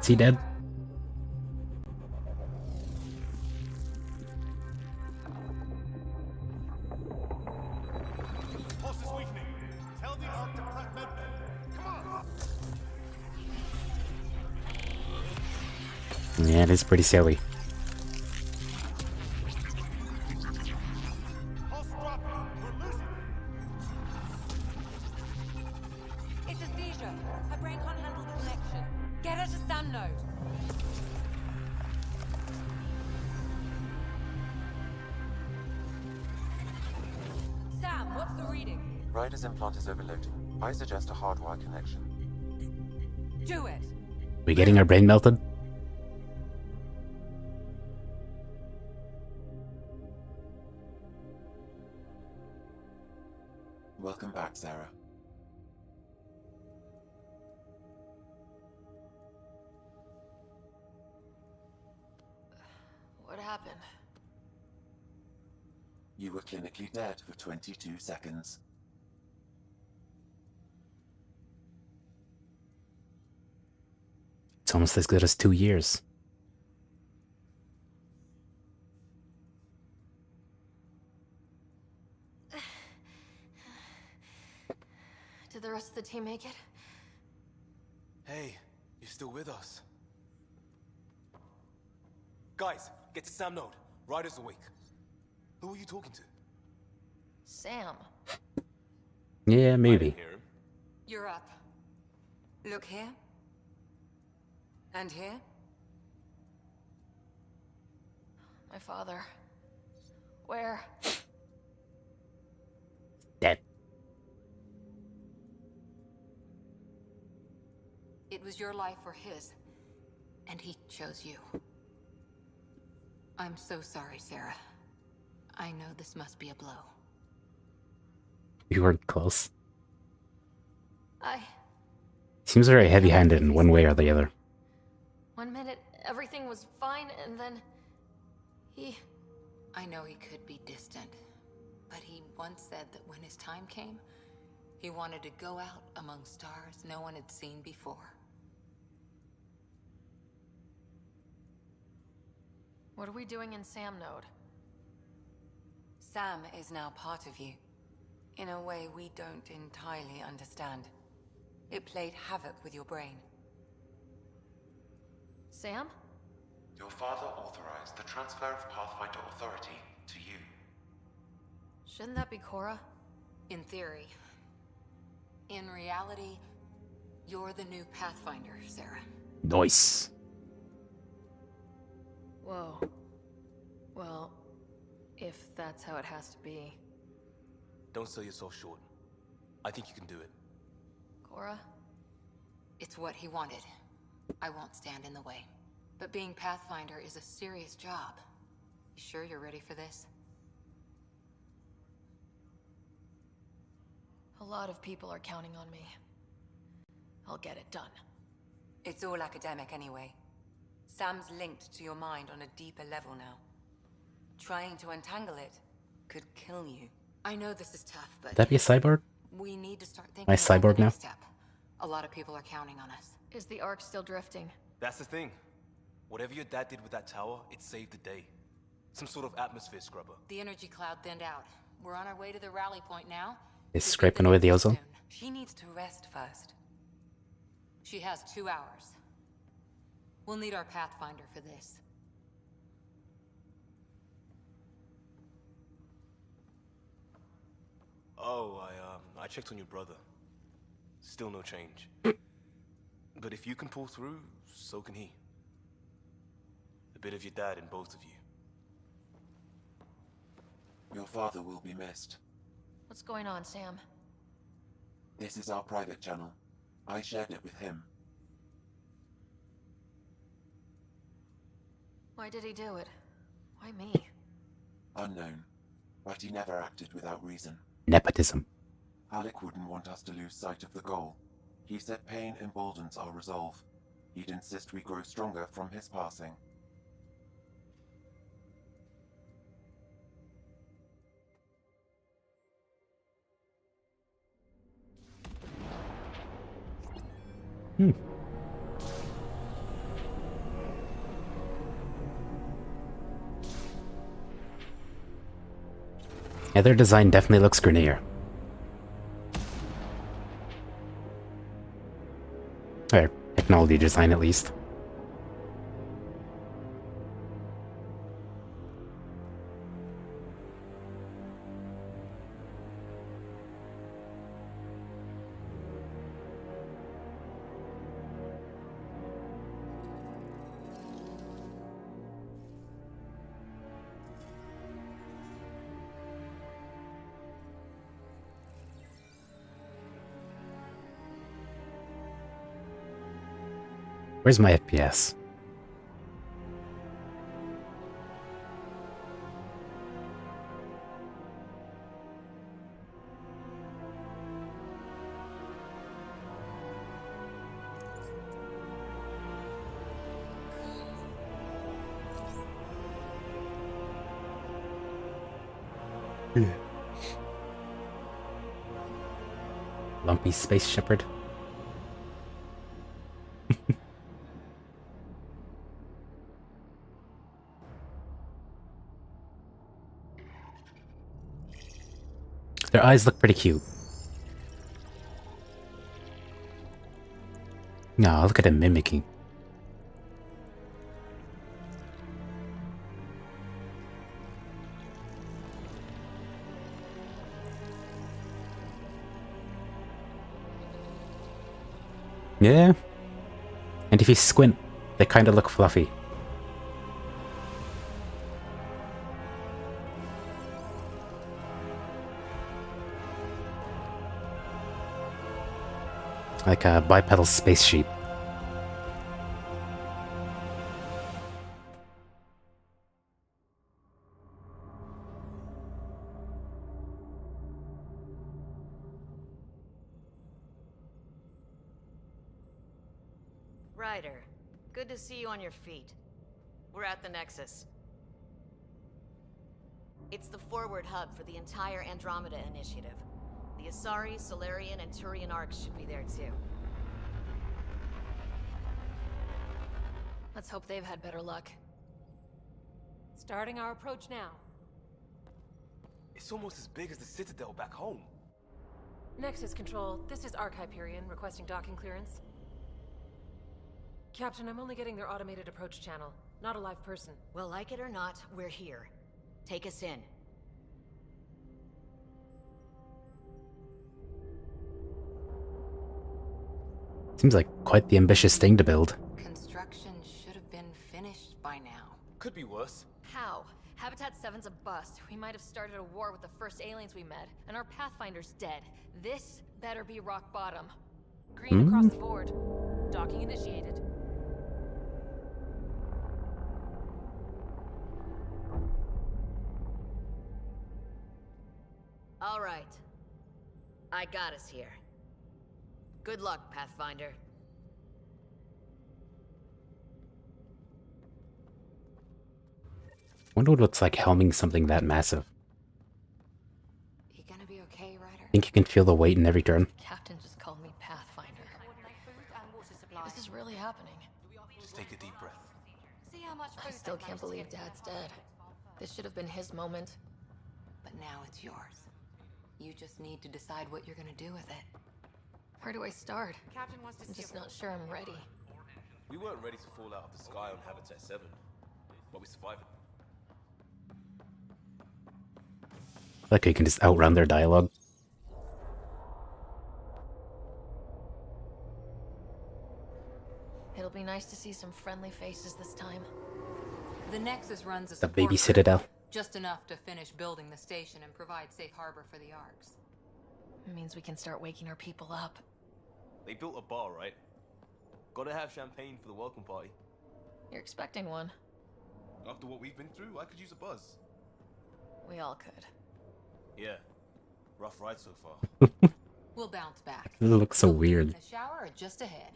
Is he dead? Pulse is weakening. Tell the Ark to prep medbay. Come on. Yeah, it is pretty silly. Pulse dropping. We're losing. It's a seizure. Her brain can't handle the connection. Get her to Sam node. Sam, what's the reading? Ryder's implant is overloading. I suggest a hardwire connection. Do it. We getting our brain melted? Welcome back, Sarah. What happened? You were clinically dead for 22 seconds. It's almost as good as 2 years. Did the rest of the team make it? Hey, you're still with us. Guys, get to Sam node. Ryder's awake. Who are you talking to? Sam. Yeah, maybe. You're up. Look here. And here. My father. Where? Dead. It was your life or his, and he chose you. I'm so sorry, Sarah. I know this must be a blow. You weren't close. I... Seems very heavy-handed in one way or the other. 1 minute, everything was fine, and then... he... I know he could be distant, but he once said that when his time came, he wanted to go out among stars no one had seen before. What are we doing in Sam node? Sam is now part of you. In a way we don't entirely understand. It played havoc with your brain. Sam? Your father authorized the transfer of Pathfinder authority to you. Shouldn't that be Cora? In theory. In reality, you're the new Pathfinder, Sarah. Nice. Whoa. Well, if that's how it has to be. Don't sell yourself short. I think you can do it. Cora? It's what he wanted. I won't stand in the way. But being Pathfinder is a serious job. You sure you're ready for this? A lot of people are counting on me. I'll get it done. It's all academic anyway. Sam's linked to your mind on a deeper level now. Trying to untangle it could kill you. I know this is tough, but... Would that be a cyborg? We need to start thinking My about cyborg the now? next step. A lot of people are counting on us. Is the Ark still drifting? That's the thing. Whatever your dad did with that tower, it saved the day. Some sort of atmosphere scrubber. The energy cloud thinned out. We're on our way to the rally point now. Is scraping away the ozone? She needs to rest first. She has 2 hours. We'll need our Pathfinder for this. Oh, I checked on your brother. Still no change. But if you can pull through, so can he. A bit of your dad in both of you. Your father will be missed. What's going on, Sam? This is our private channel. I shared it with him. Why did he do it? Why me? Unknown. But he never acted without reason. Nepotism. Alec wouldn't want us to lose sight of the goal. He said pain emboldens our resolve. He'd insist we grow stronger from his passing. Yeah, their design definitely looks greener. Or technology design, at least. Where's my FPS? Lumpy space shepherd. Their eyes look pretty cute. No, look at them mimicking. Yeah. And if you squint, they kind of look fluffy. Like a bipedal space sheep. Ryder, good to see you on your feet. We're at the Nexus. It's the forward hub for the entire Andromeda initiative. The Asari, Solarian, and Turian arcs should be there too. Let's hope they've had better luck. Starting our approach now. It's almost as big as the Citadel back home. Nexus Control, this is ฐ์requesting docking clearance. Captain, I'm only getting their automated approach channel, not a live person. Well, like it or not, we're here. Take us in. Seems like quite the ambitious thing to build. Construction should have been finished by now. Could be worse. How? Habitat 7's a bust. We might have started a war with the first aliens we met, and our Pathfinder's dead. This better be rock bottom. Green across the board. Docking initiated. All right. I got us here. Good luck, Pathfinder. Wonder what it's like helming something that massive. You gonna be okay, Ryder? Think you can feel the weight in every turn? Captain just called me Pathfinder. This is really happening. Just take a deep breath. See how much I still can't believe Dad's dead. This should have been his moment. But now it's yours. You just need to decide what you're gonna do with it. Where do I start? Captain wants to I'm see just not sure I'm ready. We weren't ready to fall out of the sky on Habitat 7, but we survived. Like you can just outrun their dialogue. It'll be nice to see some friendly faces this time. The Nexus runs a The support baby grid, citadel. just enough to finish building the station and provide safe harbor for the Arks. It means we can start waking our people up. They built a bar, right? Gotta have champagne for the welcome party. You're expecting one. After what we've been through, I could use a buzz. We all could. Yeah. Rough ride so far. We'll bounce back. It looks so weird. A shower or just ahead.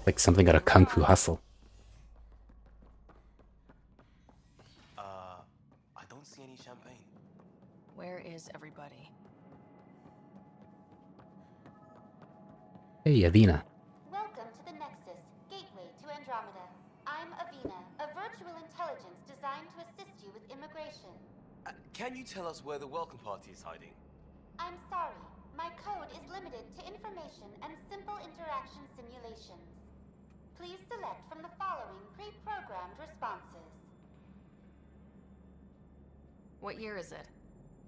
Like something out of Kung Fu Hustle. I don't see any champagne. Where is everybody? Hey, Avina. Welcome to the Nexus, gateway to Andromeda. I'm Avina, a virtual intelligence designed to assist you with immigration. Can you tell us where the welcome party is hiding? I'm sorry, my code is limited to information and simple interaction simulations. Please select from the following pre-programmed responses. What year is it?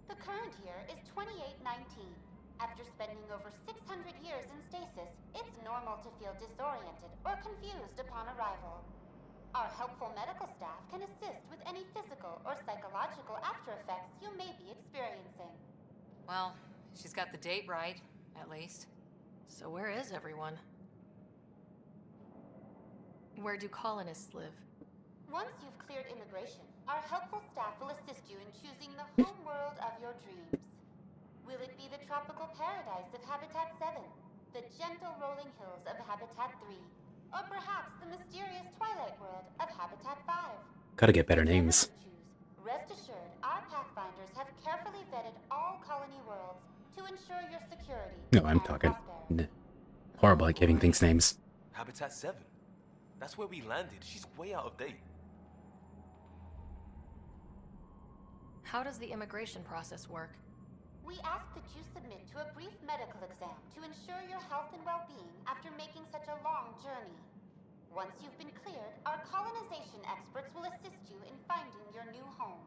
The current year is 2819. After spending over 600 years in stasis, it's normal to feel disoriented or confused upon arrival. Our helpful medical staff can assist with any physical or psychological after effects you may be experiencing. Well, she's got the date right, at least. So where is everyone? Where do colonists live? Once you've cleared immigration, our helpful staff will assist you in choosing the home world of your dreams. Will it be the tropical paradise of Habitat 7, the gentle rolling hills of Habitat 3, or perhaps the mysterious twilight world of Habitat 5? Gotta get better names. Rest assured, our Pathfinders have carefully vetted all colony worlds to ensure your security. No, I'm talking. Horrible at giving things names. Habitat 7. That's where we landed. She's way out of date. How does the immigration process work? We ask that you submit to a brief medical exam to ensure your health and well-being after making such a long journey. Once you've been cleared, our colonization experts will assist you in finding your new home.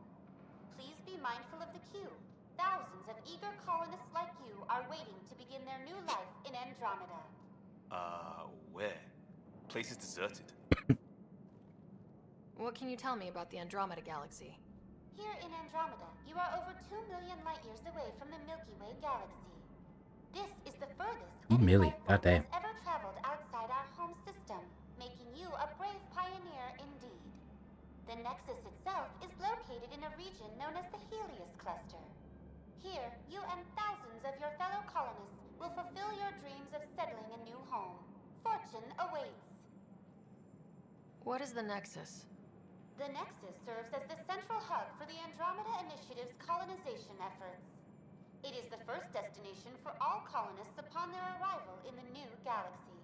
Please be mindful of the queue. Thousands of eager colonists like you are waiting to begin their new life in Andromeda. Where? Place is deserted. What can you tell me about the Andromeda galaxy? Here in Andromeda, you are over 2 million light-years away from the Milky Way galaxy. This is the furthest Millie, life form goddamn. has ever traveled outside our home system, making you a brave pioneer indeed. The Nexus itself is located in a region known as the Helios Cluster. Here, you and thousands of your fellow colonists will fulfill your dreams of settling a new home. Fortune awaits. What is the Nexus? The Nexus serves as the central hub for the Andromeda Initiative's colonization efforts. It is the first destination for all colonists upon their arrival in the new galaxy.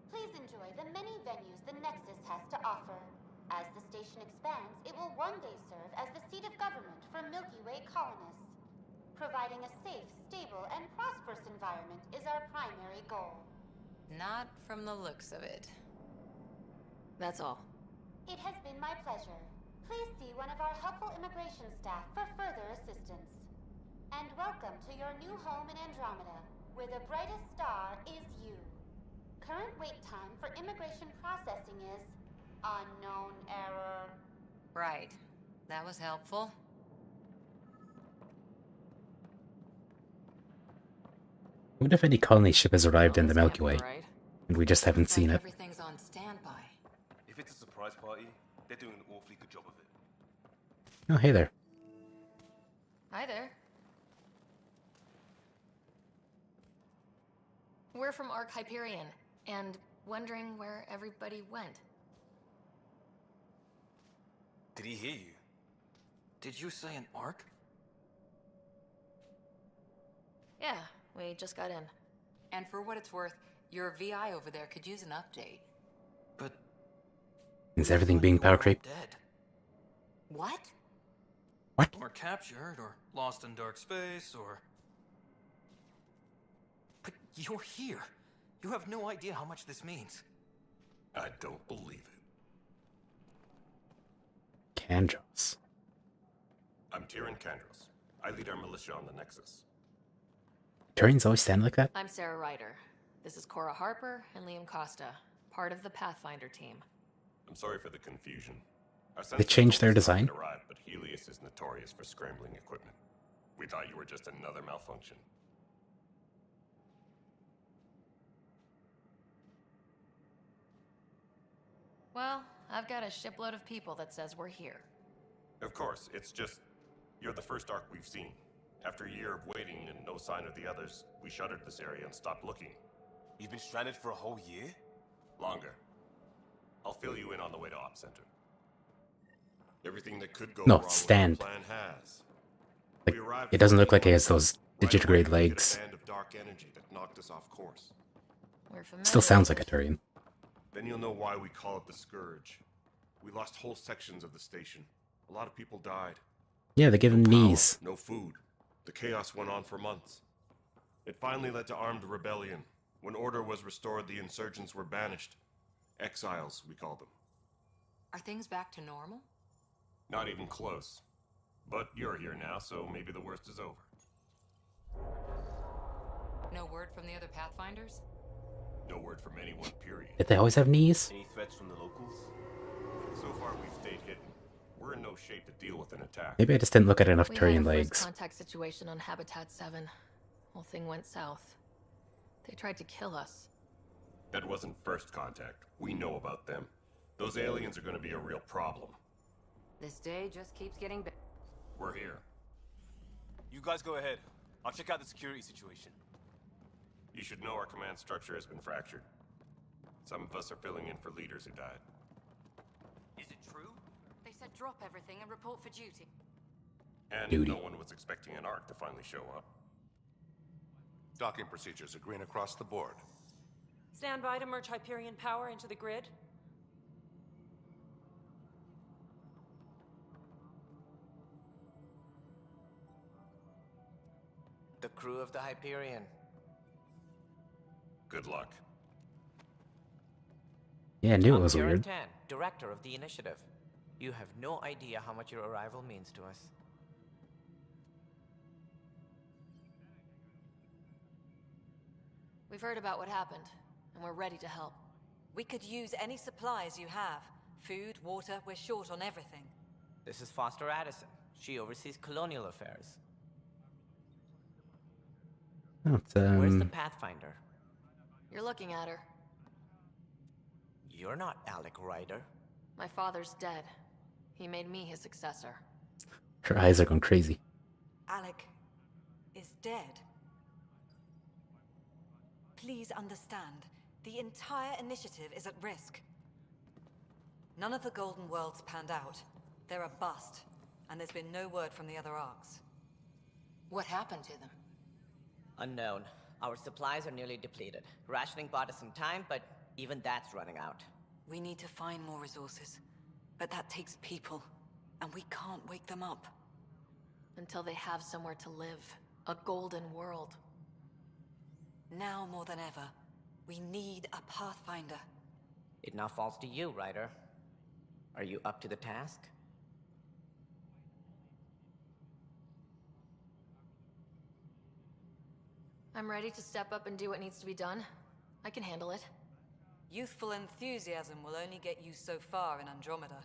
Please enjoy the many venues the Nexus has to offer. As the station expands, it will one day serve as the seat of government for Milky Way colonists. Providing a safe, stable, and prosperous environment is our primary goal. Not from the looks of it. That's all. It has been my pleasure. Please see one of our helpful immigration staff for further assistance. And welcome to your new home in Andromeda, where the brightest star is you. Current wait time for immigration processing is unknown error. Right. That was helpful. I wonder if any colony ship has arrived in the Milky Way, Right. and we just haven't seen it. Everything's on standby. If it's a surprise party, They're doing an awfully good job of it. Oh, hey there. Hi there. We're from µ and wondering where everybody went. Did he hear you? Did you say an arc? Yeah, we just got in. And for what it's worth, your VI over there could use an update. But Is everything being power creep? dead. What? Or captured, or lost in dark space, or... But you're here. You have no idea how much this means. I don't believe it. Kandros. I'm Tyrion Kandros. I lead our militia on the Nexus. Turians always stand like that? I'm Ｓᵃᵈ. This is Cora Harper and Liam Costa, part of the Pathfinder team. I'm sorry for the confusion. They changed their design? Arrived, but Helios is notorious for scrambling equipment. We thought you were just another malfunction. Well, I've got a shipload of people that says we're here. Of course, it's just... You're the first arc we've seen. After a year of waiting and no sign of the others, we shuttered this area and stopped looking. You've been stranded for a whole year? Longer. I'll fill you in on the way to Op Center. Everything that could go No, wrong with stand. our plan has. Like, We arrived it doesn't look like he has right those away digitigrade we hit legs. a band of dark energy that knocked us off course. We're familiar. Still sounds like a Turian. Then you'll know why we call it the Scourge. We lost whole sections of the station. A lot of people died. Yeah, they give him No power, knees. no food. The chaos went on for months. It finally led to armed rebellion. When order was restored, the insurgents were banished. Exiles, we call them. Are things back to normal? Not even close. But you're here now, so maybe the worst is over. No word from the other Pathfinders? No word from anyone, period. Did they always have knees? Any threats from the locals? So far, we've stayed hidden. We're in no shape to deal with an attack. Maybe I just didn't look at enough We Turian had a legs. first contact situation on Habitat 7. Whole thing went south. They tried to kill us. That wasn't first contact. We know about them. Those aliens are going to be a real problem. This day just keeps getting bigger. We're here. You guys go ahead. I'll check out the security situation. You should know our command structure has been fractured. Some of us are filling in for leaders who died. Is it true? They said drop everything and report for duty. And Duty. no one was expecting an arc to finally show up. Docking procedures are green across the board. Stand by to merge Hyperion power into the grid. The crew of the Hyperion. Good luck. Yeah, I knew it I'm was Kieran weird. Tan, director of the initiative. You have no idea how much your arrival means to us. We've heard about what happened, and we're ready to help. We could use any supplies you have. Food, water, we're short on everything. This is Foster Addison. She oversees colonial affairs. Oh, it's, Where's the Pathfinder? You're looking at her. You're not Alec Ryder. My father's dead. He made me his successor. her eyes are going crazy. Alec is dead. Please understand, the entire initiative is at risk. None of the Golden Worlds panned out. They're a bust, and there's been no word from the other arcs. What happened to them? Unknown. Our supplies are nearly depleted. Rationing bought us some time, but even that's running out. We need to find more resources, but that takes people, and we can't wake them up. Until they have somewhere to live. A golden world. Now more than ever, we need a Pathfinder. It now falls to you, Ryder. Are you up to the task? I'm ready to step up and do what needs to be done. I can handle it. Youthful enthusiasm will only get you so far in Andromeda.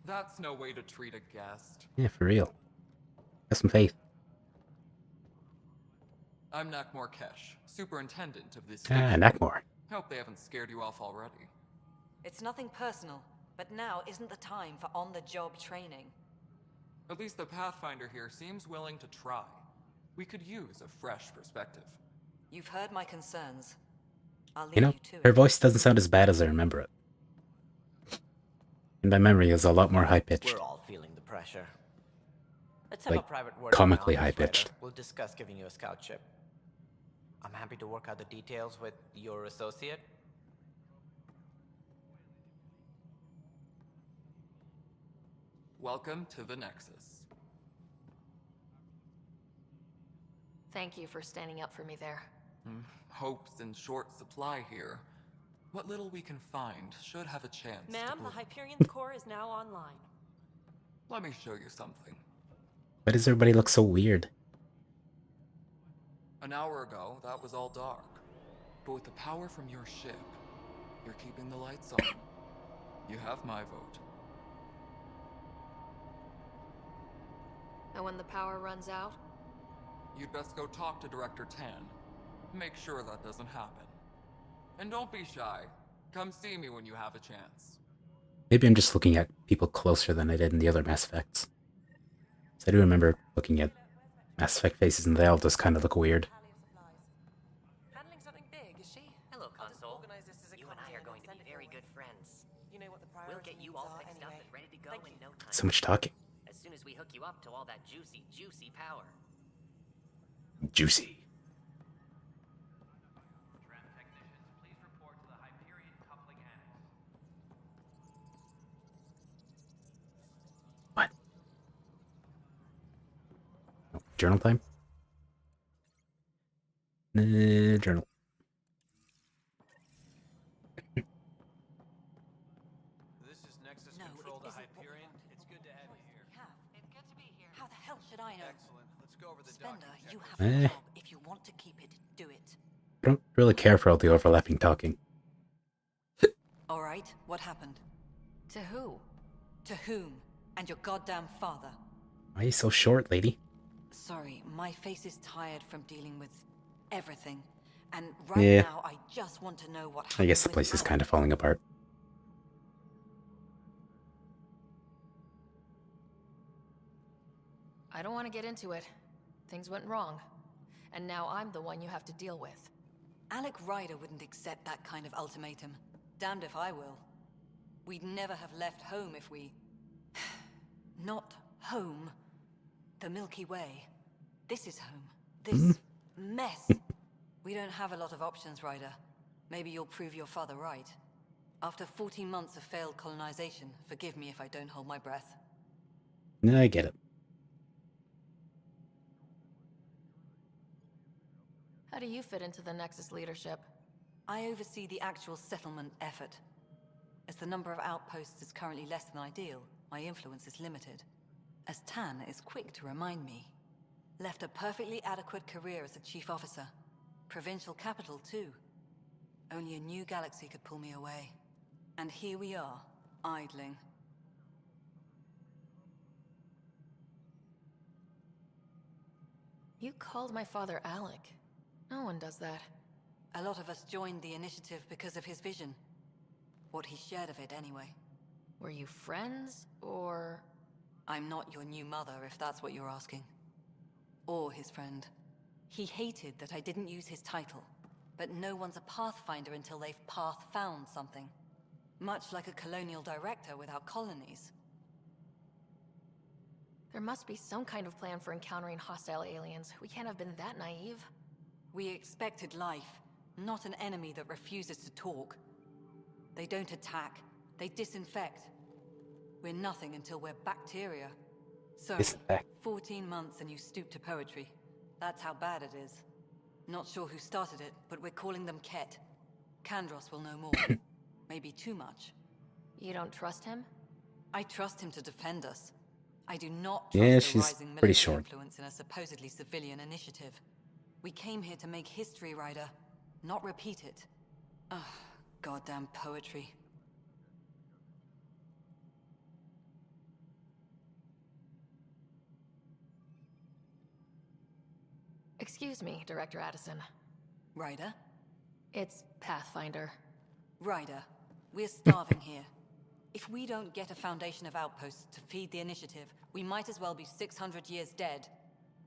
That's no way to treat a guest. Yeah, for real. Have some faith. I'm Nakmor Kesh, superintendent of this Ah, station. Nakmor. Hope they haven't scared you off already. It's nothing personal. But now isn't the time for on-the-job training. At least the Pathfinder here seems willing to try. We could use a fresh perspective. You've heard my concerns. I'll leave You know, you to her it. voice doesn't sound as bad as I remember it. And my memory is a lot more high-pitched. We're all feeling the pressure. Let's have Like, a private word comically with my office, high-pitched. Ryder. We'll discuss giving you a scout ship. I'm happy to work out the details with your associate. Welcome to the Nexus. Thank you for standing up for me there. Hope's in short supply here. What little we can find should have a chance. Ma'am, the Hyperion core is now online. Let me show you something. Why does everybody look so weird? An hour ago, that was all dark. But with the power from your ship, you're keeping the lights on. You have my vote. And when the power runs out? You'd best go talk to Director Tan. Make sure that doesn't happen. And don't be shy. Come see me when you have a chance. Maybe I'm just looking at people closer than I did in the other Mass Effects. So I do remember looking at Mass Effect faces and they all just kind of look weird. Handling something big, is she? Hello, Console. Organize this as a You and I are going to be very good friends. You know what the We'll get you all priorities fixed are up anyway. and ready to go in no time. So much talking. As soon as we hook you up to all that juicy, juicy power. Juicy. What? Journal time? Journal. This is Nexus Control to Hyperion. It's good to have you here. It's good to be here. How the hell should I know? Excellent. Let's go over the Spender, document you checklist. have a Eh. job. If you want to keep it, do it. I don't really care for all the overlapping talking. All right, what happened? To who? To whom? And your goddamn father. Why are you so short, lady? Sorry, my face is tired from dealing with everything. And right Yeah. now, I just want to know what I happened guess the with place is Alec. kind of falling apart. I don't want to get into it. Things went wrong. And now I'm the one you have to deal with. Alec Ryder wouldn't accept that kind of ultimatum. Damned if I will. We'd never have left home if we... Not home. The Milky Way. This is home. This mess. We don't have a lot of options, Ryder. Maybe you'll prove your father right. After 14 months of failed colonization, forgive me if I don't hold my breath. No, I get it. How do you fit into the Nexus leadership? I oversee the actual settlement effort. As the number of outposts is currently less than ideal, my influence is limited. As Tan is quick to remind me. Left a perfectly adequate career as a chief officer. Provincial capital, too. Only a new galaxy could pull me away. And here we are, idling. You called my father Alec. No one does that. A lot of us joined the initiative because of his vision. What he shared of it, anyway. Were you friends, or...? I'm not your new mother, if that's what you're asking. Or his friend. He hated that I didn't use his title. But no one's a Pathfinder until they've path-found something. Much like a colonial director without colonies. There must be some kind of plan for encountering hostile aliens. We can't have been that naive. We expected life, not an enemy that refuses to talk. They don't attack, they disinfect. We're nothing until we're bacteria. So, Disinfect. 14 months and you stoop to poetry. That's how bad it is. Not sure who started it, but we're calling them Ket. Kandros will know more. Maybe too much. You don't trust him? I trust him to defend us. I do not trust Yeah, the she's rising pretty military short. influence in a supposedly civilian initiative. We came here to make history, Ryder, not repeat it. Ugh, goddamn poetry. Excuse me, Director Addison. Ryder? It's Pathfinder. Ryder, we're starving here. If we don't get a foundation of outposts to feed the initiative, we might as well be 600 years dead.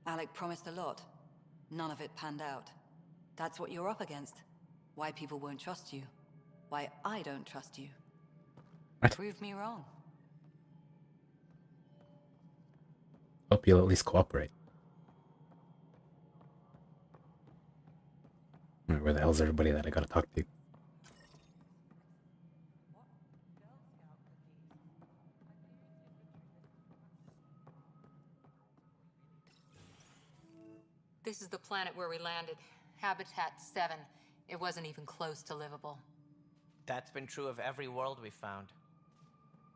Alec promised a lot. None of it panned out. That's what you're up against. Why people won't trust you. Why I don't trust you. What? Prove me wrong. Hope you'll at least cooperate. Where the hell's everybody that I gotta talk to? This is the planet where we landed. Habitat 7. It wasn't even close to livable. That's been true of every world we found.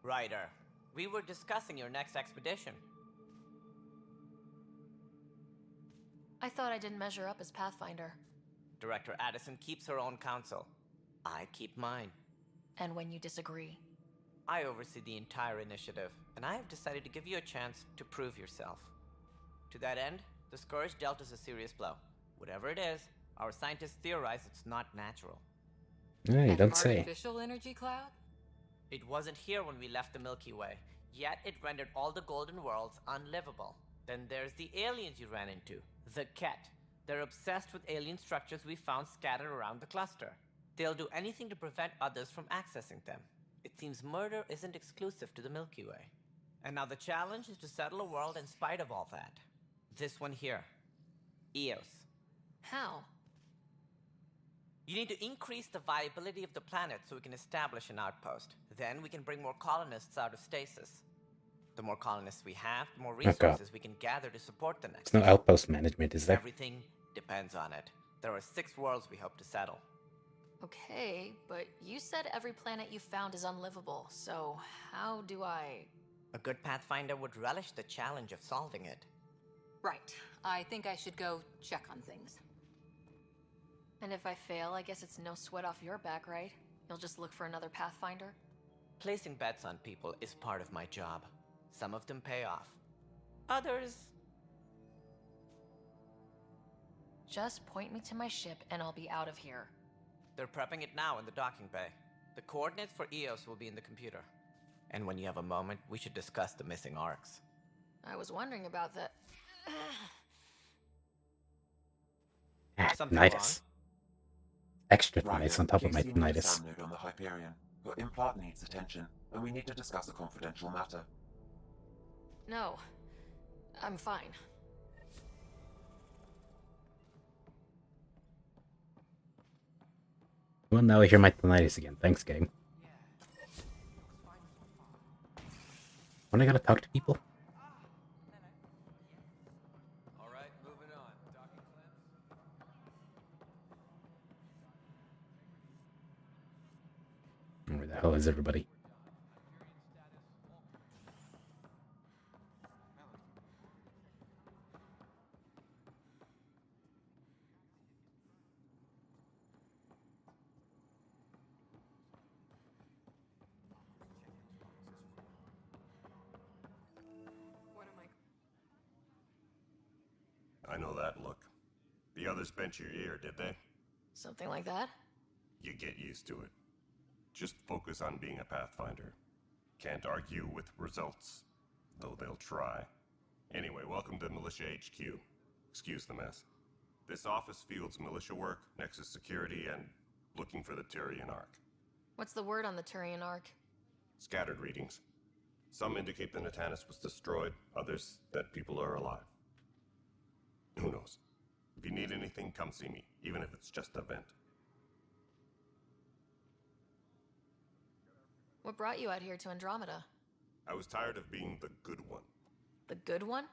Ryder, we were discussing your next expedition. I thought I didn't measure up as Pathfinder. Director Addison keeps her own counsel. I keep mine. And when you disagree? I oversee the entire initiative, and I have decided to give you a chance to prove yourself. To that end, the Scourge dealt us a serious blow. Whatever it is, our scientists theorize it's not natural. Yeah, you don't say. Artificial energy cloud? It wasn't here when we left the Milky Way, yet it rendered all the Golden Worlds unlivable. Then there's the aliens you ran into, the Ket. They're obsessed with alien structures we found scattered around the cluster. They'll do anything to prevent others from accessing them. It seems murder isn't exclusive to the Milky Way. And now the challenge is to settle a world in spite of all that. This one here. Eos. How? You need to increase the viability of the planet so we can establish an outpost. Then we can bring more colonists out of stasis. The more colonists we have, the more resources we can gather to support the next. There's no outpost management, is there? Everything depends on it. There are 6 worlds we hope to settle. Okay, but you said every planet you found is unlivable, so how do I... A good Pathfinder would relish the challenge of solving it. Right. I think I should go check on things. And if I fail, I guess it's no sweat off your back, right? You'll just look for another Pathfinder? Placing bets on people is part of my job. Some of them pay off. Others... Just point me to my ship and I'll be out of here. They're prepping it now in the docking bay. The coordinates for Eos will be in the computer. And when you have a moment, we should discuss the missing arcs. I was wondering about that. Something wrong? Tinnitus. Extra tinnitus on top of my please see me to tinnitus. Sam node on the Hyperion. Your implant needs attention, and we need to discuss a confidential matter. No. I'm fine. Well, now I hear my tinnitus again. Thanks, gang. When I gotta talk to people? Alright, moving on. Docking clamps. Where the hell is everybody? I know that look. The others bent your ear, did they? Something like that? You get used to it. Just focus on being a Pathfinder. Can't argue with results, though they'll try. Anyway, welcome to Militia HQ. Excuse the mess. This office fields militia work, Nexus security, and looking for the Turian Ark. What's the word on the Turian Ark? Scattered readings. Some indicate the Natanus was destroyed, others that people are alive. Who knows? If you need anything, come see me, even if it's just a vent. What brought you out here to Andromeda? I was tired of being the good one. The good one?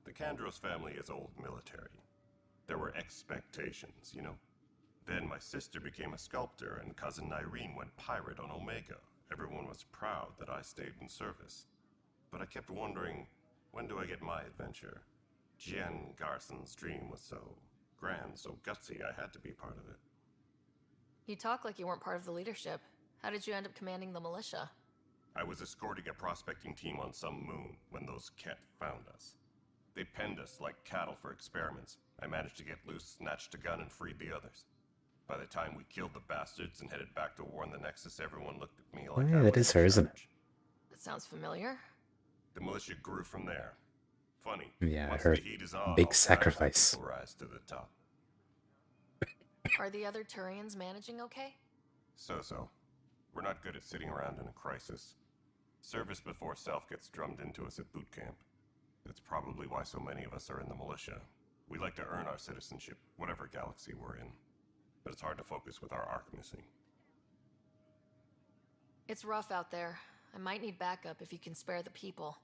The Kandros family is old military. There were expectations, you know? Then my sister became a sculptor and cousin Irene went pirate on Omega. Everyone was proud that I stayed in service. But I kept wondering, when do I get my adventure? Jen Garson's dream was so grand, so gutsy, I had to be part of it. You talk like you weren't part of the leadership. How did you end up commanding the militia? I was escorting a prospecting team on some moon when those Ket found us. They penned us like cattle for experiments. I managed to get loose, snatched a gun, and freed the others. By the time we killed the bastards and headed back to warn the Nexus, everyone looked at me like Yeah, I that was is in her, isn't it? charge. That sounds familiar. The militia grew from there. Funny. Yeah, Once her the heat is on, big all kinds of sacrifice. people rise to the top. Are the other Turians managing okay? So. We're not good at sitting around in a crisis. Service before self gets drummed into us at boot camp. That's probably why so many of us are in the militia. We like to earn our citizenship, whatever galaxy we're in. But it's hard to focus with our arc missing. It's rough out there. I might need backup if you can spare the people.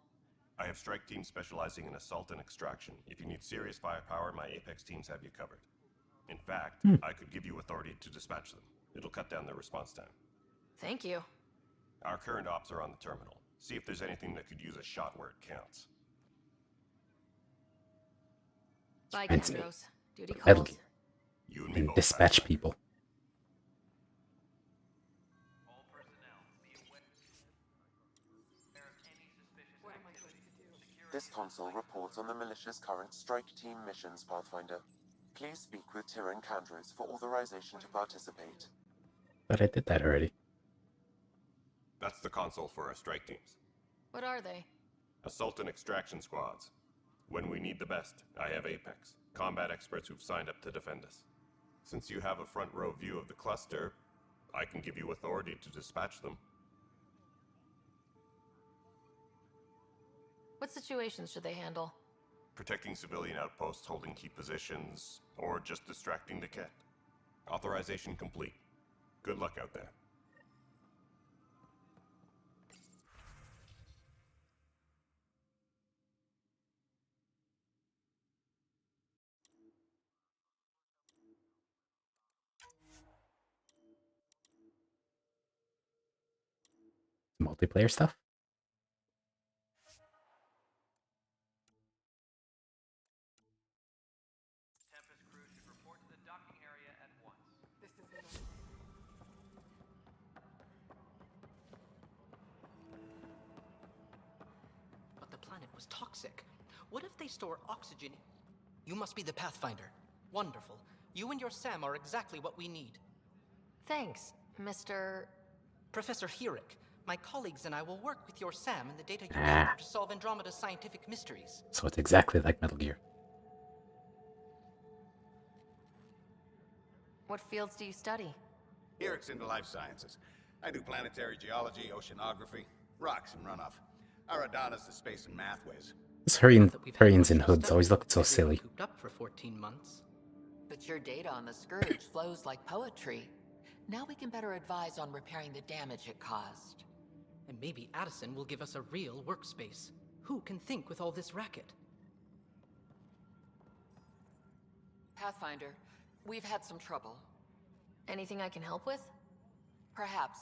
I have strike teams specializing in assault and extraction. If you need serious firepower, my Apex teams have you covered. In fact, I could give you authority to dispatch them. It'll cut down their response time. Thank you. Our current ops are on the terminal. See if there's anything that could use a shot where it counts. Bye, Fancy. Candros. Duty Metal calls. Gear. You and me And both. dispatch people. This console reports on the militia's current strike team missions, Pathfinder. Please speak with µ for authorization to participate. But I did that already. That's the console for our strike teams. What are they? Assault and extraction squads. When we need the best, I have Apex, combat experts who've signed up to defend us. Since you have a front row view of the cluster, I can give you authority to dispatch them. What situations should they handle? Protecting civilian outposts, holding key positions, or just distracting the Ket. Authorization complete. Good luck out there. Multiplayer stuff? Tempest crew should report to the docking area at once. This is But the planet was toxic. What if they store oxygen? You must be the Pathfinder. Wonderful. You and your Sam are exactly what we need. Thanks, Mr. Professor µ. My colleagues and I will work with your Sam and the data you gather to solve Andromeda's scientific mysteries. So it's exactly like Metal Gear. What fields do you study? µ's into life sciences. I do planetary geology, oceanography, rocks and runoff. Aradana's the space and math whiz. These Hurrians in hoods always look so silly. Cooped up for 14 months. But your data on the Scourge flows like poetry. Now we can better advise on repairing the damage it caused. And maybe Addison will give us a real workspace. Who can think with all this racket? Pathfinder, we've had some trouble. Anything I can help with? Perhaps.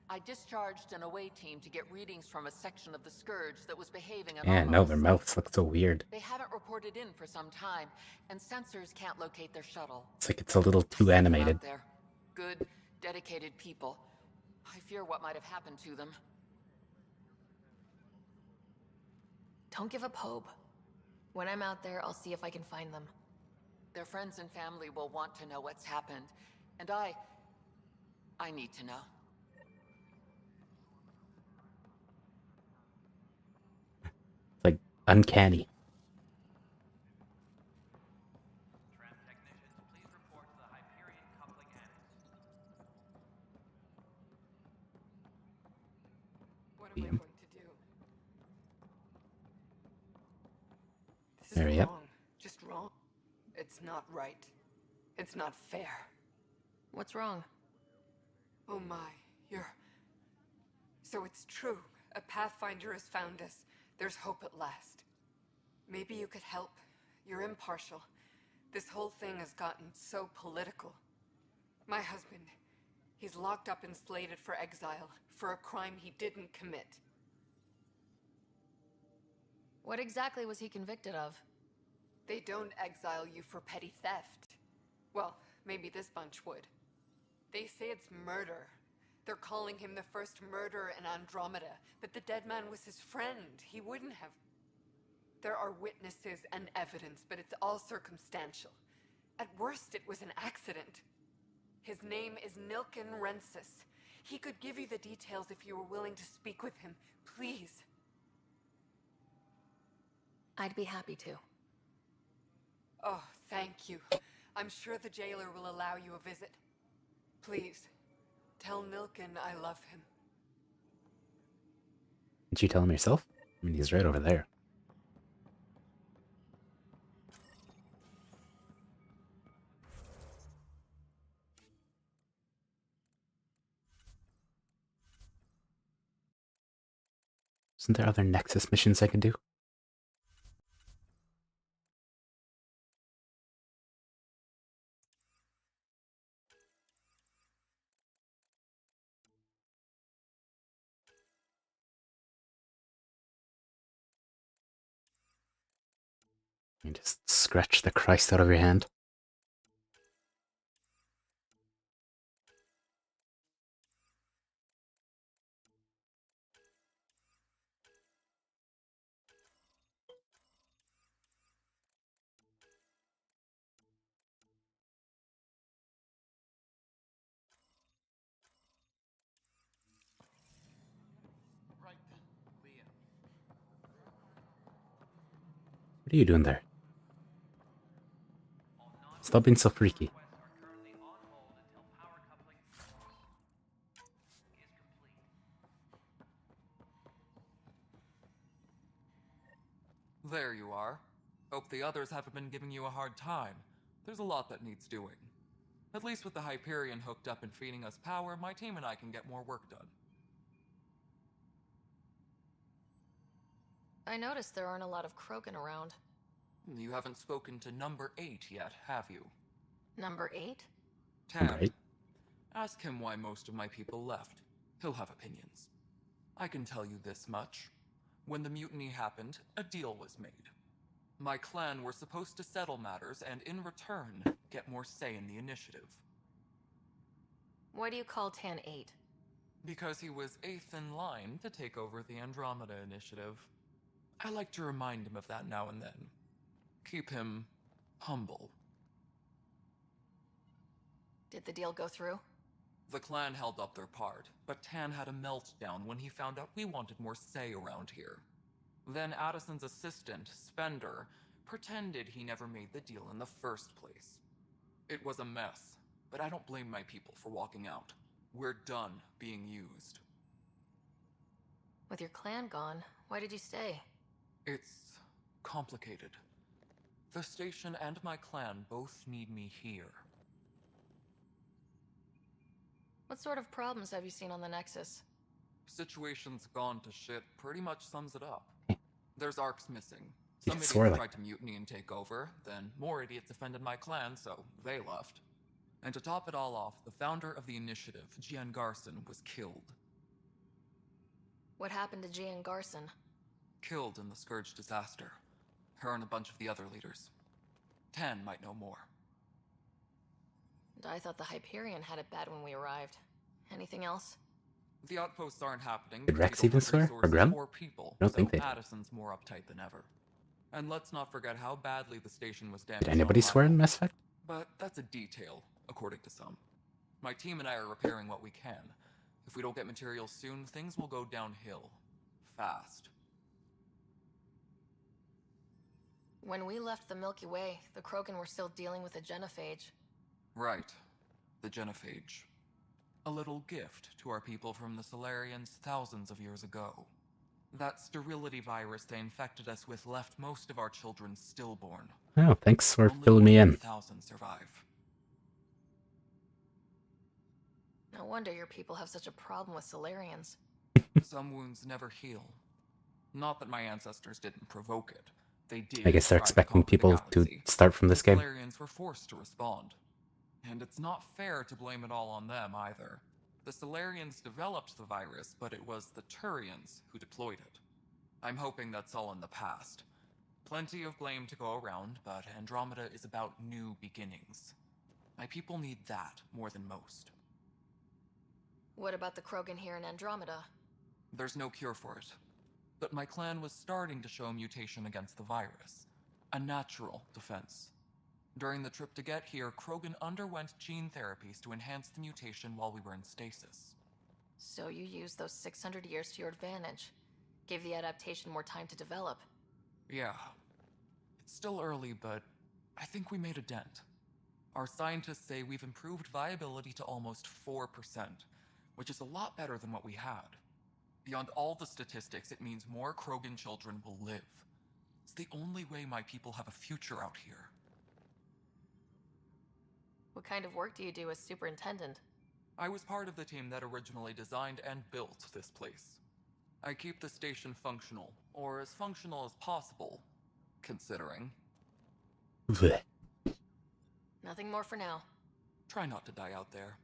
I discharged an away team to get readings from a section of the Scourge that was behaving Yeah, anomalous. no, their mouths look so weird. They haven't reported in for some time, and sensors can't locate their shuttle. It's like it's a little too They're animated. out there. Good, dedicated people. I fear what might have happened to them. Don't give up hope. When I'm out there, I'll see if I can find them. Their friends and family will want to know what's happened, and I need to know. Like uncanny. Tram technicians, please report to the Hyperion coupling annex. What am I going to do? This is There, yep. wrong. Just wrong. It's not right. It's not fair. What's wrong? Oh my, So it's true. A Pathfinder has found us. There's hope at last. Maybe you could help. You're impartial. This whole thing has gotten so political. My husband, he's locked up and slated for exile for a crime he didn't commit. What exactly was he convicted of? They don't exile you for petty theft. Well, maybe this bunch would. They say it's murder. They're calling him the first murderer in Andromeda, but the dead man was his friend. He wouldn't have. There are witnesses and evidence, but it's all circumstantial. At worst, it was an accident. His name is µ. He could give you the details if you were willing to speak with him. Please. I'd be happy to. Oh, thank you. I'm sure the jailer will allow you a visit. Please, tell Milken I love him. Did you tell him yourself? I mean, he's right over there. Isn't there other Nexus missions I can do? You just scratch the Christ out of your hand. What are you doing there? Stop being so freaky. There you are. Hope the others haven't been giving you a hard time. There's a lot that needs doing. At least with the Hyperion hooked up and feeding us power, my team and I can get more work done. I noticed there aren't a lot of Krogan around. You haven't spoken to number 8 yet, have you? Number 8? Tam. Right. Ask him why most of my people left. He'll have opinions. I can tell you this much. When the mutiny happened, a deal was made. My clan were supposed to settle matters and in return, get more say in the initiative. Why do you call Tan 8? Because he was 8th in line to take over the Andromeda initiative. I like to remind him of that now and then. Keep him humble. Did the deal go through? The clan held up their part, but Tan had a meltdown when he found out we wanted more say around here. Then Addison's assistant, Spender, pretended he never made the deal in the first place. It was a mess, but I don't blame my people for walking out. We're done being used. With your clan gone, why did you stay? It's complicated. The station and my clan both need me here. What sort of problems have you seen on the Nexus? Situation's gone to shit pretty much sums it up. There's arcs missing. Some idiots tried to mutiny and take over, then more idiots offended my clan, so they left. And to top it all off, the founder of the initiative, Gian Garson, was killed. What happened to Gian Garson? Killed in the Scourge disaster. Her and a bunch of the other leaders. Tan might know more. I thought the Hyperion had it bad when we arrived. Anything else? The outposts aren't happening. Did Rex even swear? Or Grem? People, I don't think they did. Addison's more uptight than ever. And let's not forget how badly the station was damaged. Did anybody swear in Mass Effect? But that's a detail, according to some. My team and I are repairing what we can. If we don't get materials soon, things will go downhill. Fast. When we left the Milky Way, the Krogan were still dealing with the genophage. Right. The genophage. A little gift to our people from the SSᵃᵉans thousands of years ago. That sterility virus they infected us with left most of our children stillborn. Oh, thanks for Only filling me in. 1,000 survive. No wonder your people have such a problem with SSᵃᵉans. Some wounds never heal. Not that my ancestors didn't provoke it. They did. I guess they're expecting people to start from this game. SSᵃᵉans were forced to respond. And it's not fair to blame it all on them either. The SSᵃᵉans developed the virus, but it was the Turians who deployed it. I'm hoping that's all in the past. Plenty of blame to go around, but Andromeda is about new beginnings. My people need that more than most. What about the Krogan here in Andromeda? There's no cure for it. But my clan was starting to show mutation against the virus. A natural defense. During the trip to get here, Krogan underwent gene therapies to enhance the mutation while we were in stasis. So you used those 600 years to your advantage. Gave the adaptation more time to develop. Yeah. It's still early, but I think we made a dent. Our scientists say we've improved viability to almost 4%, which is a lot better than what we had. Beyond all the statistics, it means more Krogan children will live. It's the only way my people have a future out here. What kind of work do you do as superintendent? I was part of the team that originally designed and built this place. I keep the station functional, or as functional as possible, considering. Blech. Nothing more for now. Try not to die out there.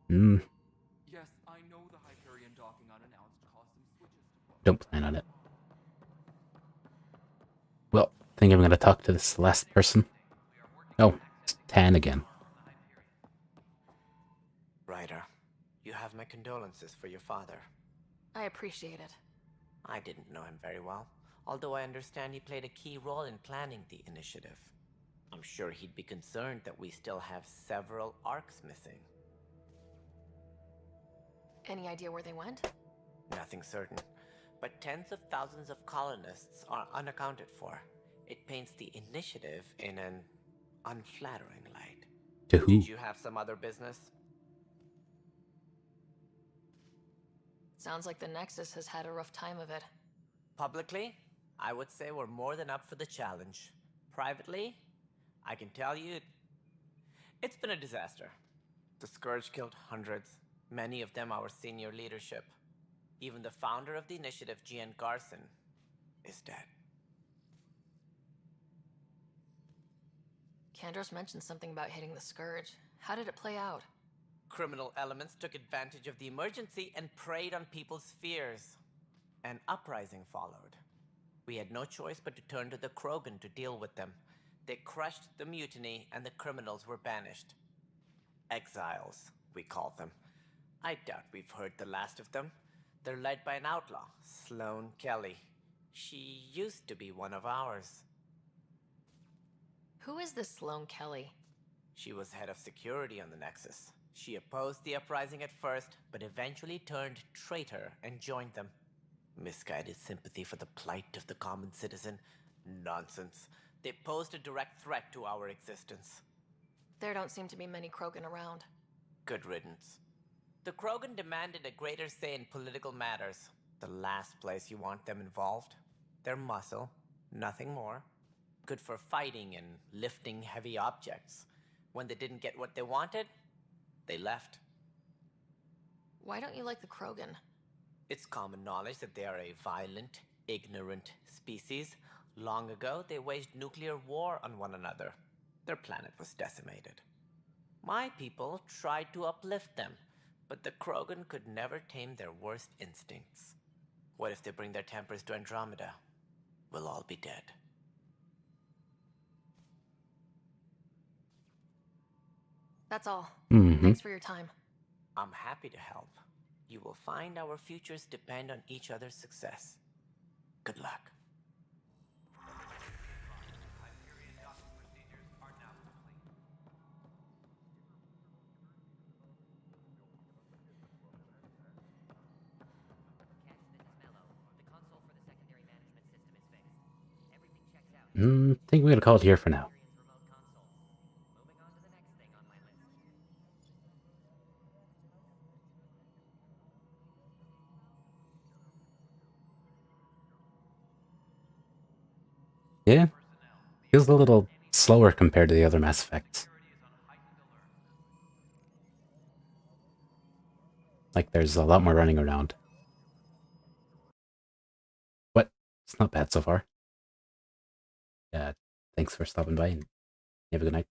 Yes, I know the Hyperion docking unannounced caused some switches to... Don't plan on it. Well, I think I'm going to talk to this last person. Oh, it's Tan again. Ryder, you have my condolences for your father. I appreciate it. I didn't know him very well, although I understand he played a key role in planning the initiative. I'm sure he'd be concerned that we still have several arcs missing. Any idea where they went? Nothing certain, but tens of thousands of colonists are unaccounted for. It paints the initiative in an unflattering light. To who? Did you have some other business? Sounds like the Nexus has had a rough time of it. Publicly, I would say we're more than up for the challenge. Privately, I can tell you, it's been a disaster. The Scourge killed hundreds, many of them our senior leadership. Even the founder of the initiative, Gian Garson, is dead. Kandros mentioned something about hitting the Scourge. How did it play out? Criminal elements took advantage of the emergency and preyed on people's fears. An uprising followed. We had no choice but to turn to the Krogan to deal with them. They crushed the mutiny and the criminals were banished. Exiles, we call them. I doubt we've heard the last of them. They're led by an outlaw, Ｓᵃᵉ. She used to be one of ours. Who is this Sloane Kelly? She was head of security on the Nexus. She opposed the uprising at first, but eventually turned traitor and joined them. Misguided sympathy for the plight of the common citizen? Nonsense. They posed a direct threat to our existence. There don't seem to be many Krogan around. Good riddance. The Krogan demanded a greater say in political matters. The last place you want them involved. They're muscle, nothing more. Good for fighting and lifting heavy objects. When they didn't get what they wanted, they left. Why don't you like the Krogan? It's common knowledge that they are a violent, ignorant species. Long ago, they waged nuclear war on one another. Their planet was decimated. My people tried to uplift them, but the Krogan could never tame their worst instincts. What if they bring their tempers to Andromeda? We'll all be dead. That's all. Mm-hmm. Thanks for your time. I'm happy to help. You will find our futures depend on each other's success. Good luck. I think we're gonna call it here for now. Yeah, feels a little slower compared to the other Mass Effects. Like there's a lot more running around. But it's not bad so far. Thanks for stopping by and have a good night.